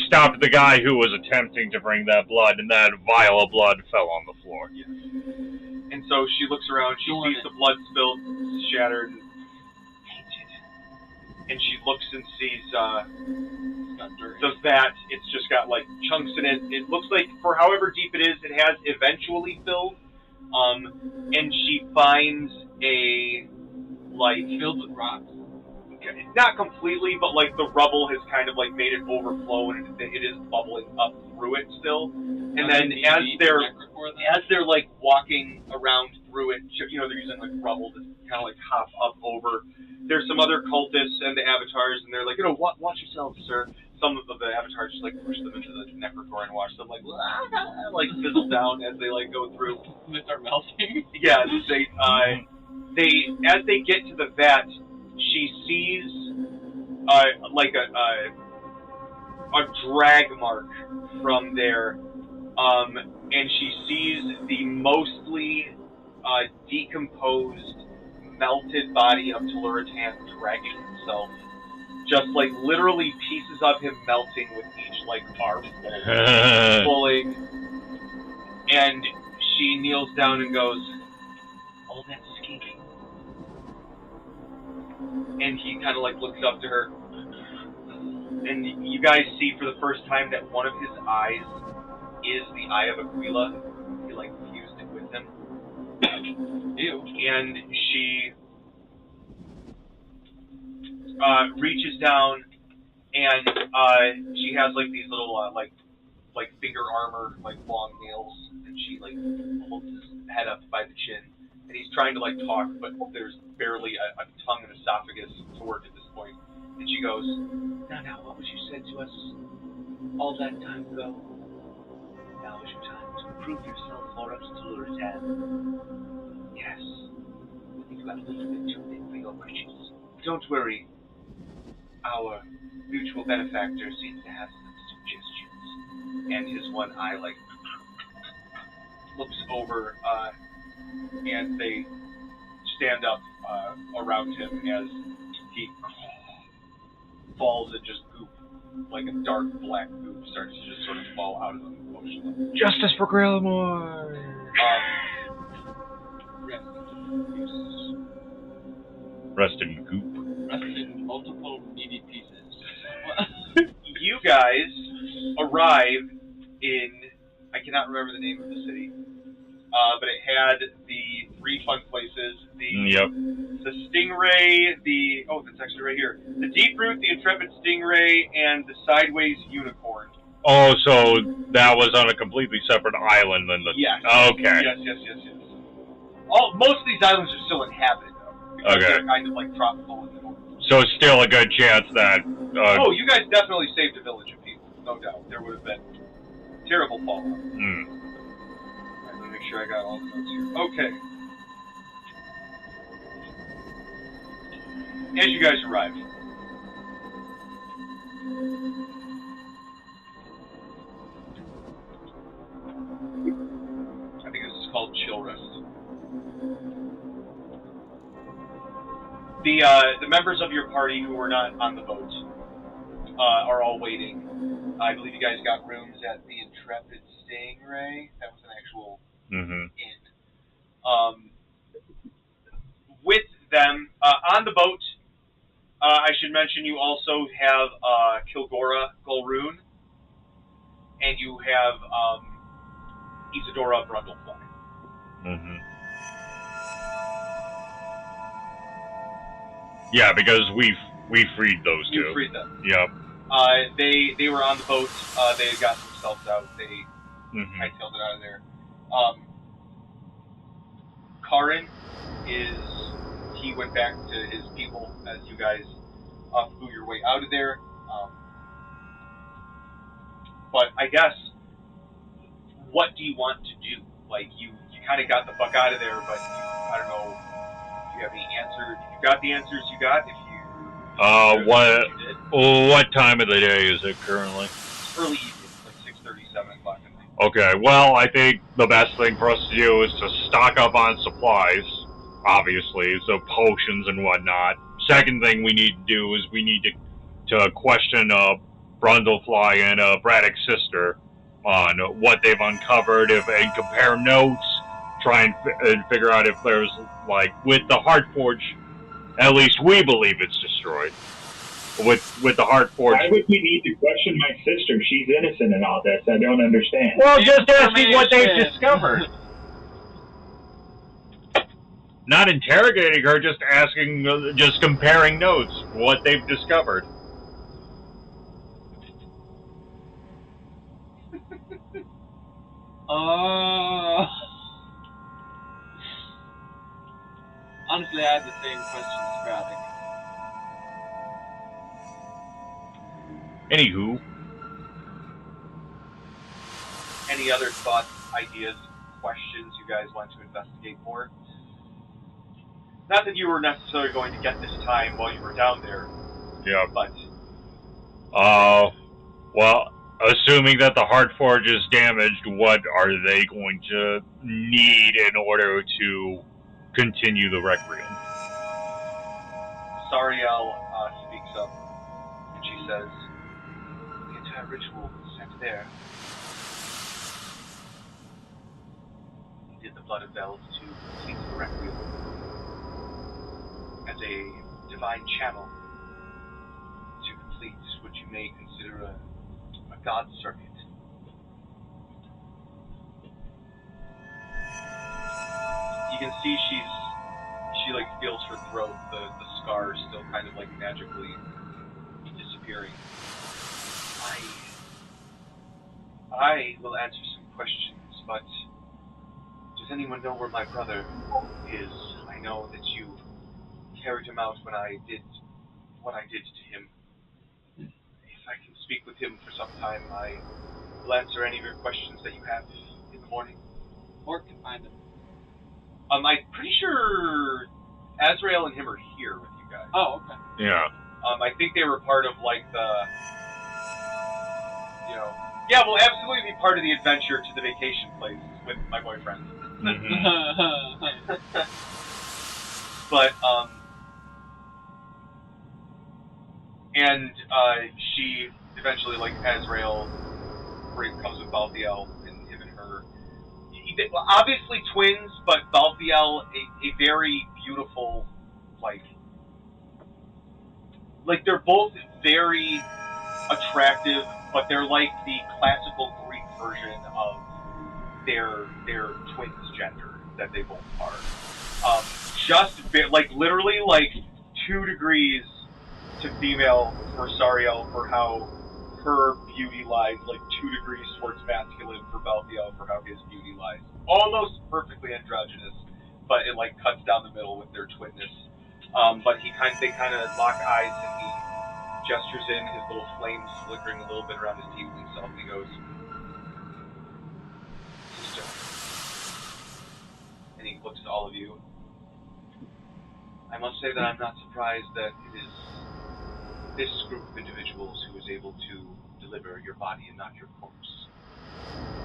stopped the guy who was attempting to bring that blood, and that vial of blood fell on the floor. Yes. And so she looks around, she sees the blood spilled, shattered, and tainted. And she looks and sees the vat. It's just got like chunks in it. It looks like for however deep it is, it has eventually filled. And she finds a like filled with rocks. Not completely, but like the rubble has kind of like made it overflow, and it is bubbling up through it still. And then as they're like walking around through it, you know, they're using like rubble to kind of like hop up over. There's some other cultists and the avatars, and they're like, you know, watch yourselves, sir. Some of the avatars just like push them into the necrocore and watch them like fizzle down as they like go through. And they start melting. Yeah, they as they get to the vat, she sees like a drag mark from there, and she sees the mostly decomposed, melted body of Teloratan dragging himself. Just like literally pieces of him melting with each like arm pulling. And she kneels down and goes, "Oh, that's skinky." And he kind of like looks up to her. And you guys see for the first time that one of his eyes is the eye of Aquila. He like fused it with him. Ew. And she reaches down, and she has like these little like finger armor, like long nails, and she like holds his head up by the chin, and he's trying to like talk, but there's barely a tongue and esophagus to work at this point. And she goes, "Now, what was you said to us all that time ago? Now is your time to prove yourself for us, Teloratan. Yes, I think you got a little bit too big for your britches. Don't worry. Our mutual benefactor seems to have some suggestions." And his one eye, like, looks over, and they stand up around him as he falls and just goop, like a dark black goop starts to just sort of fall out of him emotionally. Justice for Grailmore! Rest in goop. Rest in multiple meaty pieces. You guys arrive in, I cannot remember the name of the city, but it had the 3 fun places, the Stingray, that's actually right here, the Deep Root, the Intrepid Stingray, and the Sideways Unicorn. Oh, so that was on a completely separate island than the... Yes. Okay. Yes. Most of these islands are still inhabited, though, because they're kind of like tropical in the north. So still a good chance that... you guys definitely saved a village of people, no doubt. There would have been terrible fallout. Hmm. Alright, let me make sure I got all the notes here. Okay. As you guys arrive, The members of your party who were not on the boat are all waiting. I believe you guys got rooms at the Intrepid Stingray. That was an actual inn. With them on the boat, I should mention you also have Kilgora Golroon, and you have Isadora Brundlefly. Yeah, because we freed those two. You freed them. Yep. They were on the boat. They had got themselves out. They hightailed it out of there. Karin he went back to his people as you guys flew your way out of there. But I guess, what do you want to do? Like, you kind of got the fuck out of there, but I don't know if you have any answers. If you got the answers you got, what time of the day is it currently? It's early evening, like 6:30, 7 o'clock at night. Okay, well, I think the best thing for us to do is to stock up on supplies, obviously, so potions and whatnot. Second thing we need to do is we need to question Brundlefly and Braddock's sister on what they've uncovered, and compare notes, try and figure out if there's, like, with the Heartforge, at least we believe it's destroyed. With the Heartforge. Why would we need to question my sister? She's innocent in all this. I don't understand. Well, just asking what they've discovered. Not interrogating her, just asking, just comparing notes, what they've discovered. Honestly, I had the same question as Braddock. Anywho. Any other thoughts, ideas, questions you guys want to investigate more? Not that you were necessarily going to get this time while you were down there. Yeah. But. Well, assuming that the Heartforge is damaged, what are they going to need in order to continue the Requiem? Sariel speaks up, and she says, the entire ritual was sent there. He did the blood of Vels to complete the Requiem as a divine channel to complete what you may consider a god circuit. You can see she like feels her throat, the scar is still kind of like magically disappearing. I will answer some questions, but does anyone know where my brother is? I know that you carried him out when I did what I did to him. If I can speak with him for some time, I will answer any of your questions that you have in the morning. Or can find him. I'm pretty sure Azrael and him are here with you guys. Oh, okay. Yeah. I think they were part of, like, yeah, we'll absolutely be part of the adventure to the vacation place with my boyfriend. But, and she eventually, like, Azrael comes with Balthiel, and him and her. Obviously twins, but Balthiel, a very beautiful, like they're both very attractive, but they're like the classical Greek version of their twins gender that they both are. Just literally 2 degrees to female for Sariel for how her beauty lies, 2 degrees towards masculine for Balthiel for how his beauty lies. Almost perfectly androgynous, but it cuts down the middle with their twinness. But they kind of lock eyes, and he gestures in, his little flames flickering a little bit around his tiefling self, and he goes, "Sister," and he looks at all of you. I must say that I'm not surprised that it is this group of individuals who is able to deliver your body and not your corpse.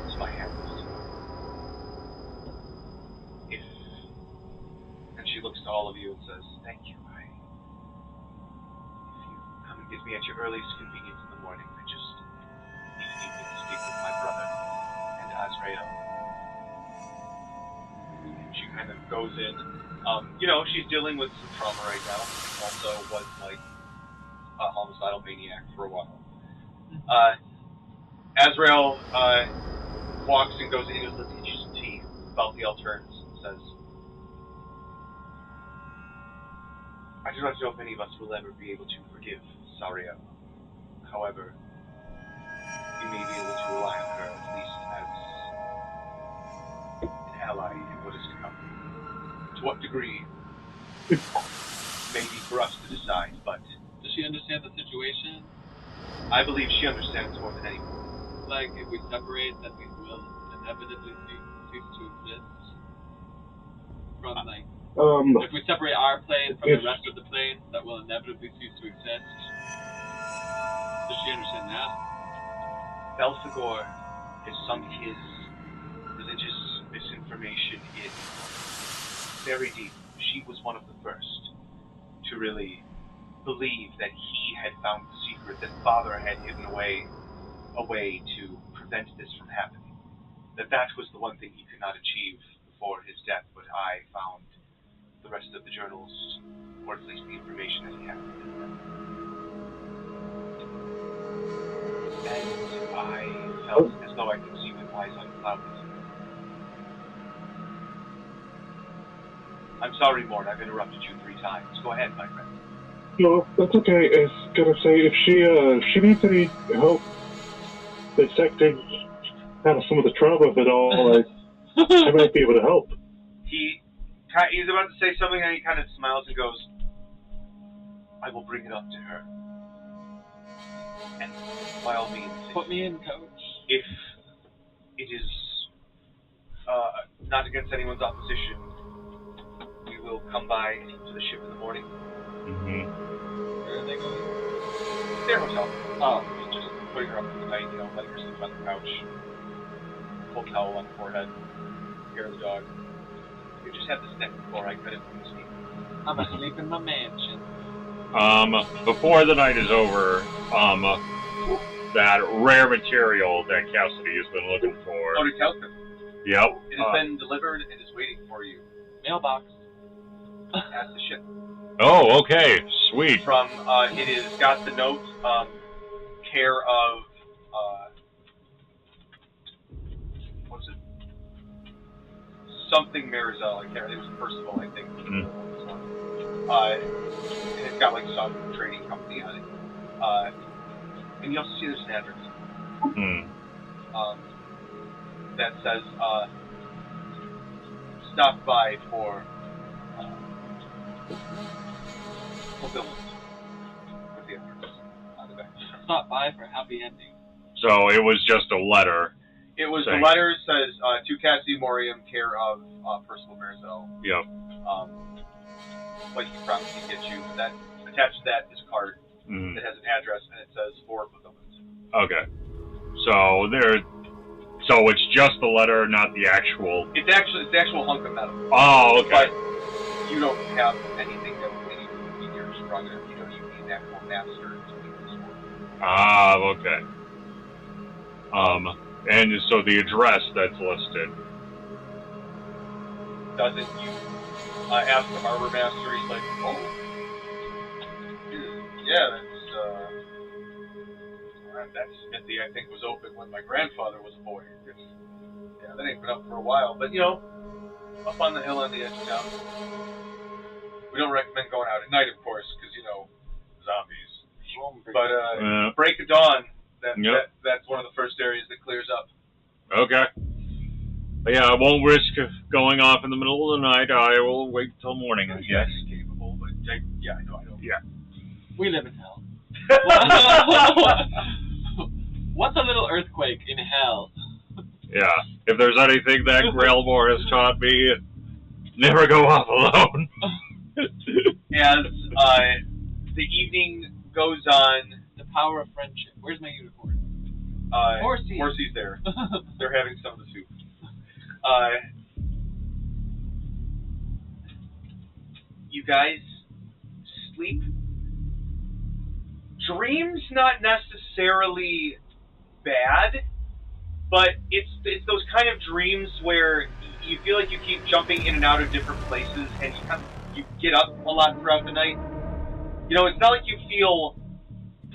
It's my hands. And she looks to all of you and says, "Thank you. Forgive me at your earliest convenience in the morning. I just need an evening to speak with my brother and Azrael. And she kind of goes in. She's dealing with some trauma right now. Also was like a homicidal maniac for a while. Azrael walks and goes in and goes, let's get you some tea. Balthiel turns and says, I do not know if any of us will ever be able to forgive Saria. However, we may be able to rely on her at least as an ally in what is to come. To what degree may be for us to decide, but Does she understand the situation? I believe she understands more than anyone. Like, if we separate, then we will inevitably cease to exist? From, if we separate our plane from the rest of the planes, that will inevitably cease to exist? Does she understand that? Belphegor has sunk his religious misinformation in very deep. She was one of the first to really believe that he had found the secret, that Father had hidden away a way to prevent this from happening. That was the one thing he could not achieve before his death, but I found the rest of the journals, or at least the information that he had within them. And I felt as though I could see with eyes unclouded. I'm sorry, Mort, I've interrupted you 3 times. Go ahead, my friend. No, that's okay. I was gonna say, if she needs any help dissecting kind of some of the trauma of it all, I might be able to help. He's about to say something, and he kind of smiles and goes, I will bring it up to her. And by all means, put me in, coach. If it is not against anyone's opposition, we will come by to the ship in the morning. Mm-hmm. Where are they going? Their hotel. He's just putting her up for the night, letting her sleep on the couch. Full towel on the forehead. Hair of the dog. You just had this neck before I couldn't sleep. I'm asleep in my mansion. Before the night is over, that rare material that Cassidy has been looking for. Oh, to Calcutta. Yep. It has been delivered and is waiting for you. Mailbox. At the ship. Oh, okay. Sweet. From, it has got the note, care of, what's it? Something Marizal, I can't remember. It was Percival, I think. Mm. And it's got, some trading company on it. And you also see there's an address. Mm. That says, stop by for, fulfillment. With the address on the back. Stop by for happy ending. So it was just a letter. It was, the letter says, to Cassidy Morium, care of Percival Marizal. Yep. Like he promised he'd get you. That attached to that is a card that has an address, and it says for fulfillment. Okay. So it's just the letter, not the actual. It's the actual hunk of metal. Oh, okay. But you don't have anything that would make you easier strong enough. You need an actual master to make this work. Ah, okay. And so the address that's listed. Doesn't you ask the harbor master? He's like, oh, yeah, that smithy I think was open when my grandfather was a boy. Yeah, that ain't been up for a while, but up on the hill on the edge of town. We don't recommend going out at night, of course, because zombies. But break of dawn, that's one of the first areas that clears up. Okay. Yeah, I won't risk going off in the middle of the night. I will wait till morning, I guess. Capable, but I know. Yeah. We live in hell. What's a little earthquake in hell? Yeah. If there's anything that Grailmore has taught me, never go off alone. And the evening goes on. The power of friendship. Where's my unicorn? Morsy's there. They're having some of the soup. You guys sleep dreams not necessarily bad, but it's those kind of dreams where you feel like you keep jumping in and out of different places, and you get up a lot throughout the night. You know, it's not like you feel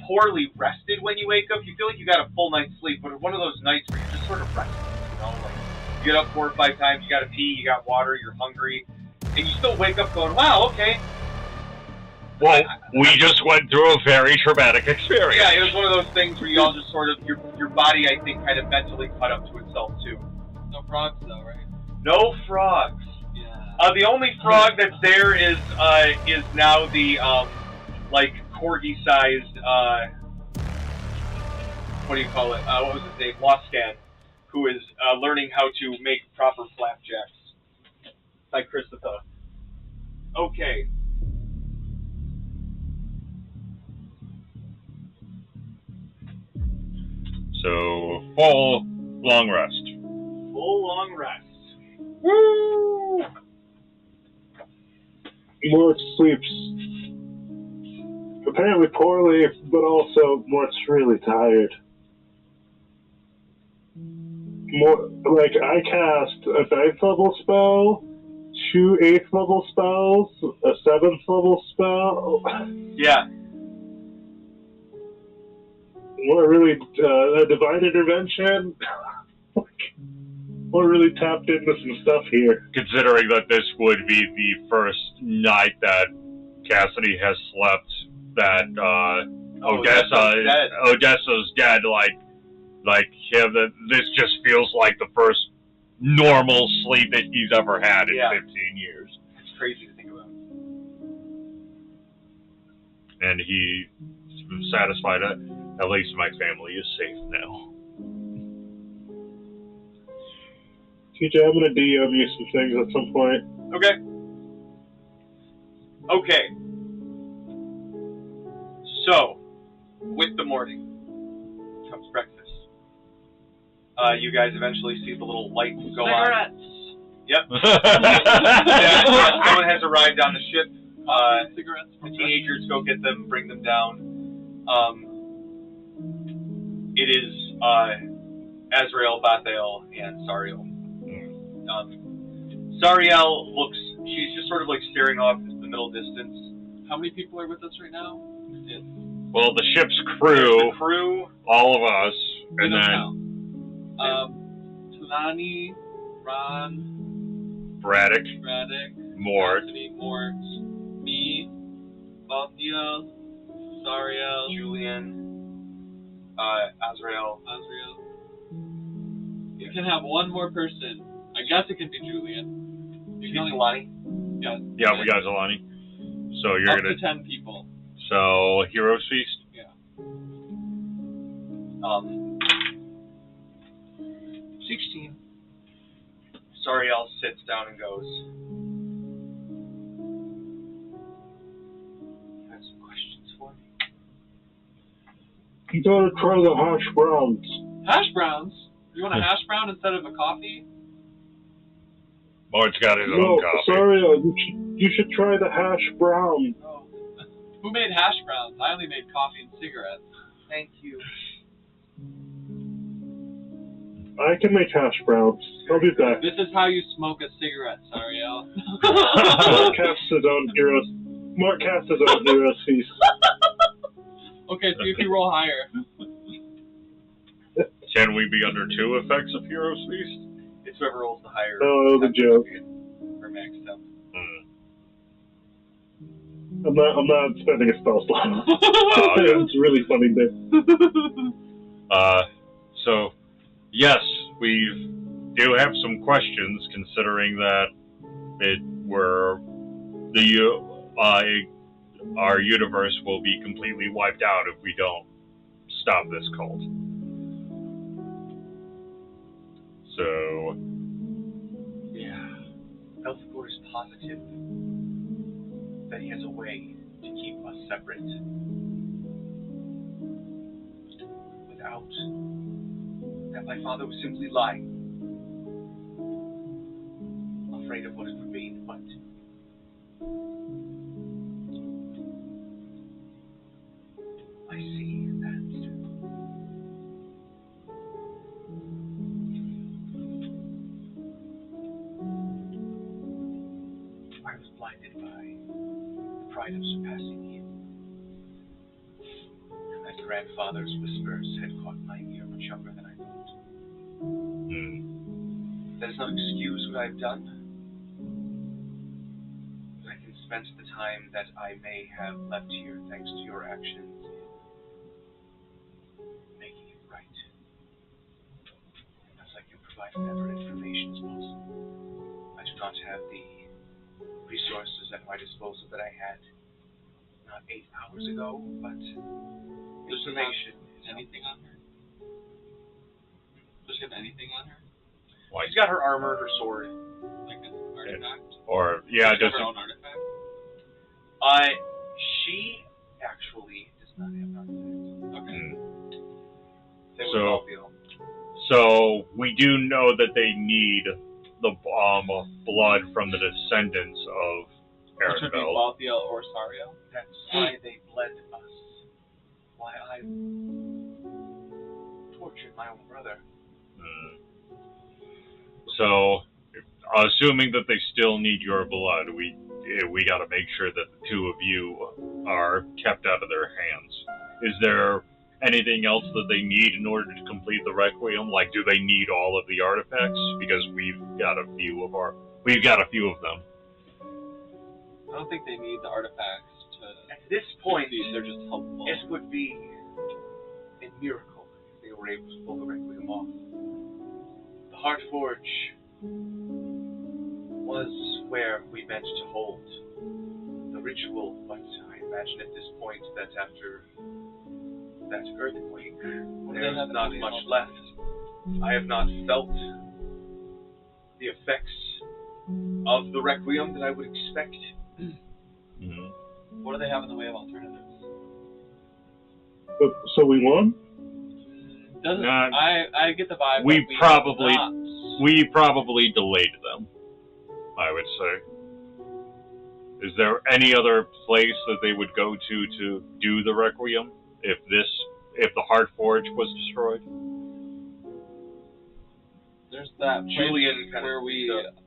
poorly rested when you wake up. You feel like you got a full night's sleep, but it's one of those nights where you're just sort of restless. You know, like you get up 4 or 5 times, you got to pee, you got water, you're hungry, and you still wake up going, "Wow, okay." Well, we just went through a very traumatic experience. Yeah, it was one of those things where you all just sort of your body, I think, kind of mentally caught up to itself too. No frogs though, right? No frogs. Yeah. The only frog that's there is now the like corgi-sized what do you call it? What was his name? Loscan, who is learning how to make proper flapjacks by Christopher. Okay. So, full long rest. Full long rest. Woo! Mort sleeps apparently poorly, but also Mort's really tired. Like, I cast a 9th level spell, 2 8th level spells, a 7th level spell. Yeah. What really, a divine intervention? We're really tapped into some stuff here. Considering that this would be the first night that Cassidy has slept, that Odessa's dead, like him, that this just feels like the first normal sleep that he's ever had in 15 years. It's crazy to think about. And he's satisfied that at least my family is safe now. TJ, I'm going to DM you some things at some point. Okay. So, with the morning comes breakfast. You guys eventually see the little light go on. Yep. Someone has arrived on the ship. Cigarettes. The teenagers go get them, bring them down. It is Azrael, Bathael, and Sariel. Sariel looks, she's just sort of like staring off into the middle distance. How many people are with us right now? Well, the ship's crew, all of us, and then Tulani, Ron, Braddock, Mort, Anthony, Mort, me, Balthiel, Sariel, Julian, Azrael. You can have one more person. I guess it can be Julian. You can only Lonnie. Yeah, we got Zalani. So you're up gonna to 10 people. So Heroes Feast. Yeah. 16. Sariel sits down and goes, "You have some questions for me?" You gotta try the hash browns. Hash browns? You want a hash brown instead of a coffee? Mort's got his own coffee. Sorry, you should try the hash brown. Oh. Who made hash browns? I only made coffee and cigarettes. Thank you. I can make hash browns. I'll be back. This is how you smoke a cigarette, Sariel. Mark casts his own heroes. Mark casts his own heroes feast. Okay, see if you roll higher. Can we be under 2 effects of Heroes Feast? It's whoever rolls the higher. No, it was a joke. For maxed up. I'm not spending a spell slot. It's a really funny bit. So, yes, we do have some questions, considering that our universe will be completely wiped out if we don't stop this cult. So, yeah, Elfgor is positive that he has a way to keep us separate without that my father was simply lying, afraid of what it would mean, but my was blinded by the pride of surpassing him. And that grandfather's whispers had caught my ear much younger than I thought. That does not excuse what I've done. But I can spend the time that I may have left here thanks to your actions in making it right. As I can provide whatever information is possible. I do not have the resources at my disposal that I had not 8 hours ago, but information is anything on her? Does she have anything on her? Like, she's got her armor, her sword. Like an artifact? or yeah, Does she have just her own artifact? She actually does not have an artifact. Okay. They would all be all. so we do know that they need the blood from the descendants of Which would be Arendelle. Balthiel or Sario. That's why they bled us. Why I tortured my own brother. So, assuming that they still need your blood, we got to make sure that the two of you are kept out of their hands. Is there anything else that they need in order to complete the Requiem? Like, do they need all of the artifacts? Because we've got a few of them. I don't think they need the artifacts to At this point, succeed. They're just helpful. it would be a miracle if they were able to pull the Requiem off. The Heartforge was where we meant to hold the ritual, but I imagine at this point that after that earthquake, there is not much left. I have not felt the effects of the Requiem that I would expect. What do they have in the way of alternatives? So we won? Doesn't Not- I get the vibe we that probably- not. We probably delayed them, I would say. Is there any other place that they would go to do the Requiem if the Heartforge was destroyed? There's that place Julian kind where of we. picks up.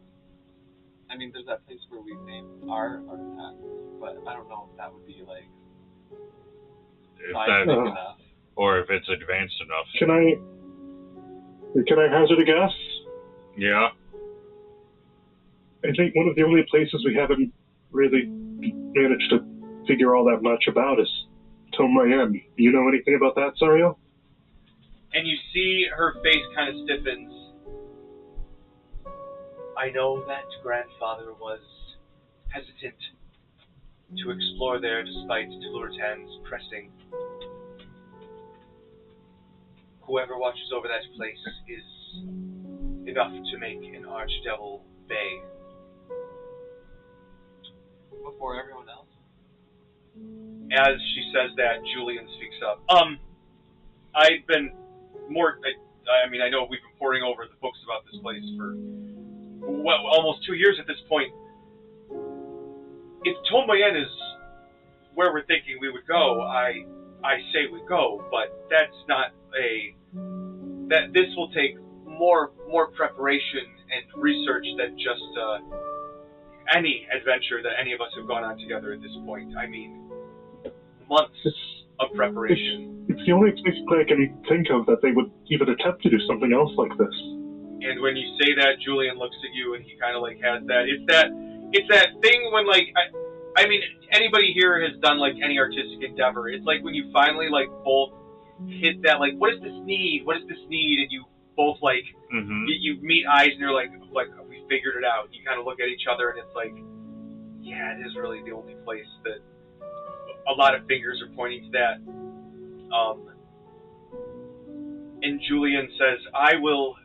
I mean, there's that place where we named our artifact, but I don't know if that would be like If seismic that, enough. or if it's advanced enough. Can I hazard a guess? Yeah. I think one of the only places we haven't really managed to figure all that much about is Tomayen. Do you know anything about that, Sario? And you see her face kind of stiffens. I know that grandfather was hesitant to explore there despite Tulurtan's pressing. Whoever watches over that place is enough to make an archdevil bay. Before everyone else. As she says that, Julian speaks up. I've been more. I know we've been poring over the books about this place for almost 2 years at this point. If Tomayen is where we're thinking we would go, I say we go, but that's not that this will take more preparation and research than just any adventure that any of us have gone on together at this point. I mean, months of preparation. It's the only place I can think of that they would even attempt to do something else like this. And when you say that, Julian looks at you and he kind of like has that. It's that thing when like I mean anybody here has done like any artistic endeavor. It's like when you finally like both hit that like what does this need? What does this need? And you both like you meet eyes and you're like we figured it out. You kind of look at each other and it's like yeah, it is really the only place that a lot of fingers are pointing to that. And Julian says, I will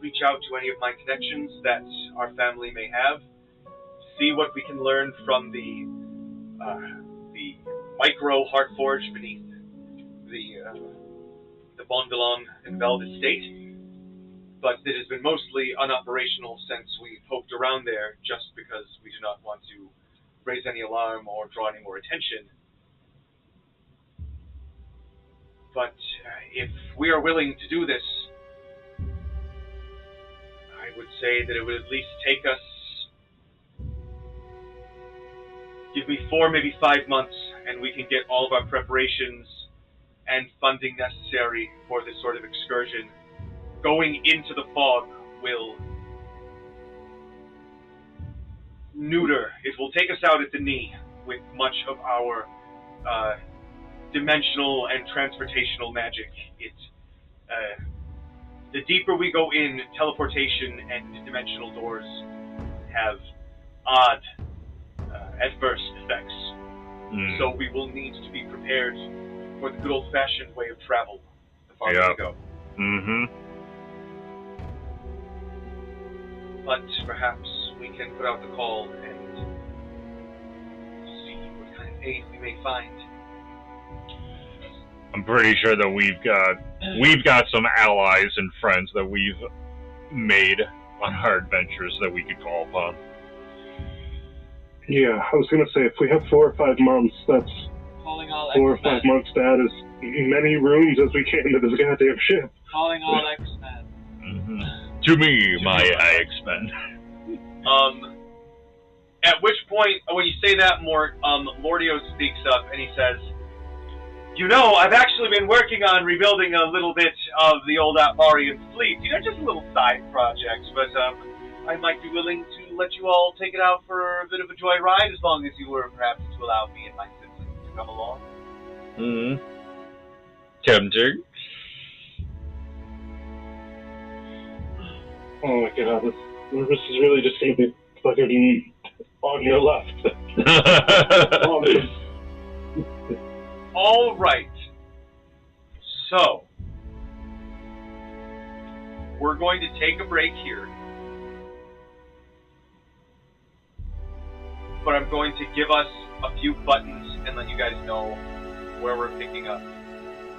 reach out to any of my connections that our family may have, see what we can learn from the micro Heartforge beneath the Bondelong and Veld estate. But it has been mostly unoperational since we poked around there, just because we do not want to raise any alarm or draw any more attention. But if we are willing to do this, I would say that it would at least take us Give me 4, maybe 5 months, and we can get all of our preparations and funding necessary for this sort of excursion. Going into the fog will neuter. It will take us out at the knee with much of our dimensional and transportational magic. The deeper we go in, teleportation and dimensional doors have odd adverse effects. So we will need to be prepared for the good old-fashioned way of travel the farther we go. But perhaps we can put out the call and see what kind of aid we may find. I'm pretty sure that we've got some allies and friends that we've made on our adventures that we could call upon. Yeah, I was going to say, if we have 4 or 5 months, that's Calling all 4 or X-Men. 5 months to add as many rooms as we can to this goddamn ship. Calling all X-Men. To me, my X-Men. At which point, when you say that, Lordio speaks up and he says, "You know, I've actually been working on rebuilding a little bit of the old Atmarian fleet. You know, just a little side project, but I might be willing to let you all take it out for a bit of a joyride, as long as you were perhaps to allow me and my citizens to come along." Tempting. Oh my god, this is really just going to be fucking on your left. All right. So, we're going to take a break here. But I'm going to give us a few buttons and let you guys know where we're picking up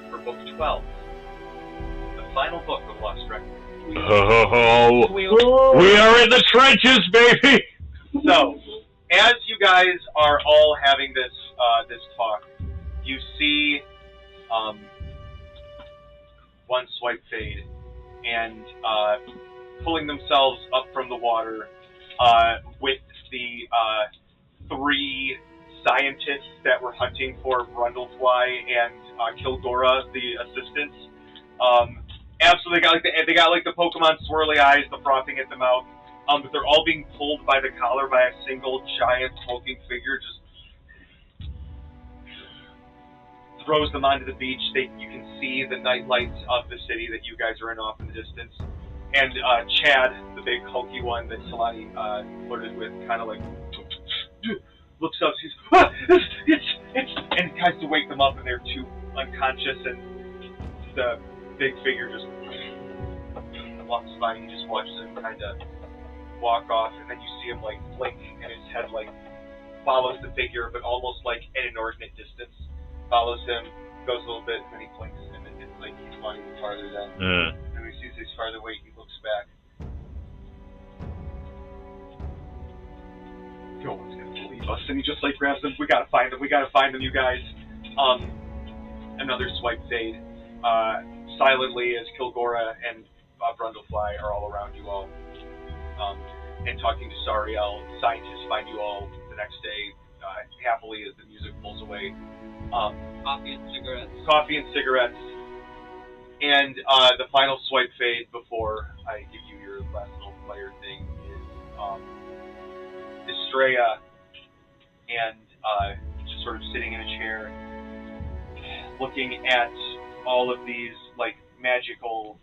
for Book 12. The final book of Lost Requiem. We are in the trenches, baby! So, as you guys are all having this this talk, you see one swipe fade and pulling themselves up from the water with the 3 scientists that were hunting for Brundlefly and Kilgora, the assistants. Absolutely, they got like the Pokemon swirly eyes, the frothing at the mouth. But they're all being pulled by the collar by a single giant smoking figure. Just throws them onto the beach. You can see the night lights of the city that you guys are in off in the distance. And Chad, the big hulky one that Talani flirted with, kind of like looks up, sees, it's, and tries to wake them up, and they're too unconscious, and the big figure just walks by, and he just watches him kind of walk off, and then you see him like blink, and his head like follows the figure, but almost like at an inordinate distance. Follows him, goes a little bit, and then he blinks, and then it's like he's gone even farther then. And when he sees he's farther away, he looks back. No one's gonna believe us, and he just like grabs them. We gotta find them, you guys. Another swipe fade. Silently as Kilgora and Brundlefly are all around you all. And talking to Sariel, scientists find you all the next day, happily as the music pulls away. Coffee and cigarettes. And the final swipe fade before I give you your last little player thing is Estrella and just sort of sitting in a chair looking at all of these like magical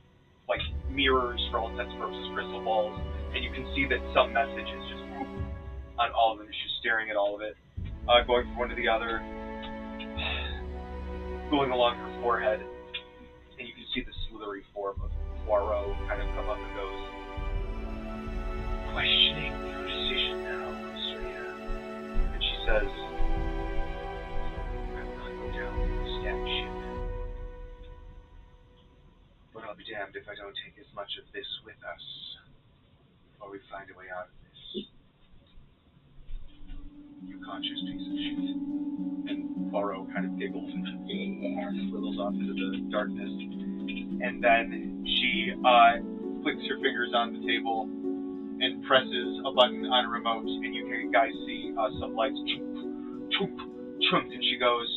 like mirrors for all intents and purposes, crystal balls, and you can see that some message is just on all of them. She's staring at all of it, going from one to the other, going along her forehead, and you can see the slithery form of Poirot kind of come up and goes, "Questioning your decision now, Estrella." And she says, "I will not go down the stack ship. But I'll be damned if I don't take as much of this with us, or we find a way out of this. You conscious piece of shit." And Poirot kind of giggles and slithers off into the darkness. And then she clicks her fingers on the table and presses a button on a remote, and you guys see some lights choomp, choomp, and she goes,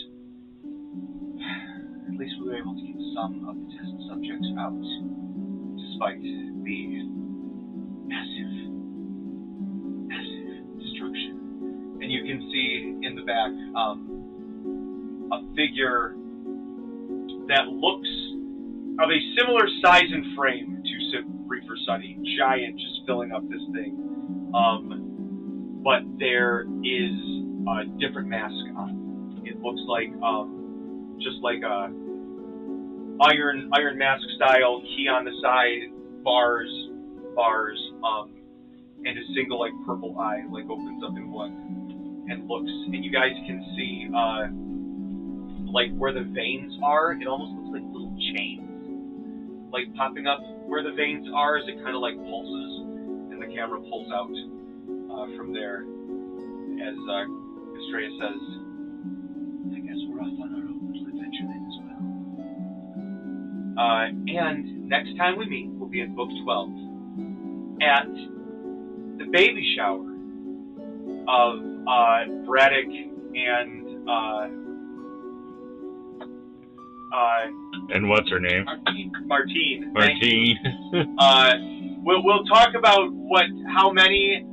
at least we were able to keep some of the test subjects out, despite the massive destruction. And you can see in the back a figure that looks of a similar size and frame to Reefer Sunny, giant, just filling up this thing. But there is a different mask on. It looks like just like a iron mask style, key on the side, bars, and a single like purple eye like opens up in one and looks, and you guys can see like where the veins are. It almost looks like little chains like popping up where the veins are as it kind of like pulses, and the camera pulls out from there as Estrella says, I guess we're off on our own little adventure then as well. And next time we meet will be in Book 12 at the baby shower of Braddock and what's her name? Martine. Martine. We'll talk about how many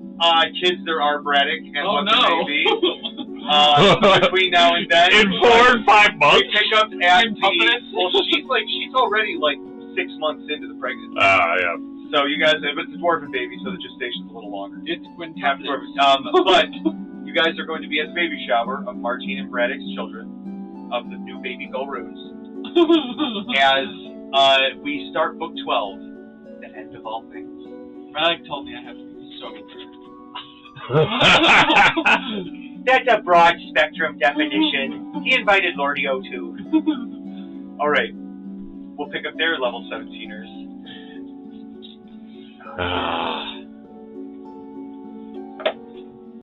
kids there are, Braddock, and what they may be between now and then. In 4 and 5 months. We pick up at well, she's already like 6 months into the pregnancy. Yeah. So you guys, but it's a dwarven baby, so the gestation's a little longer. It's quintuple. But you guys are going to be at the baby shower of Martine and Braddock's children, of the new baby Golroons, as we start Book 12, the end of all things. Braddock told me I have to be sober. That's a broad spectrum definition. He invited Lordio too. All right, we'll pick up their level 17ers.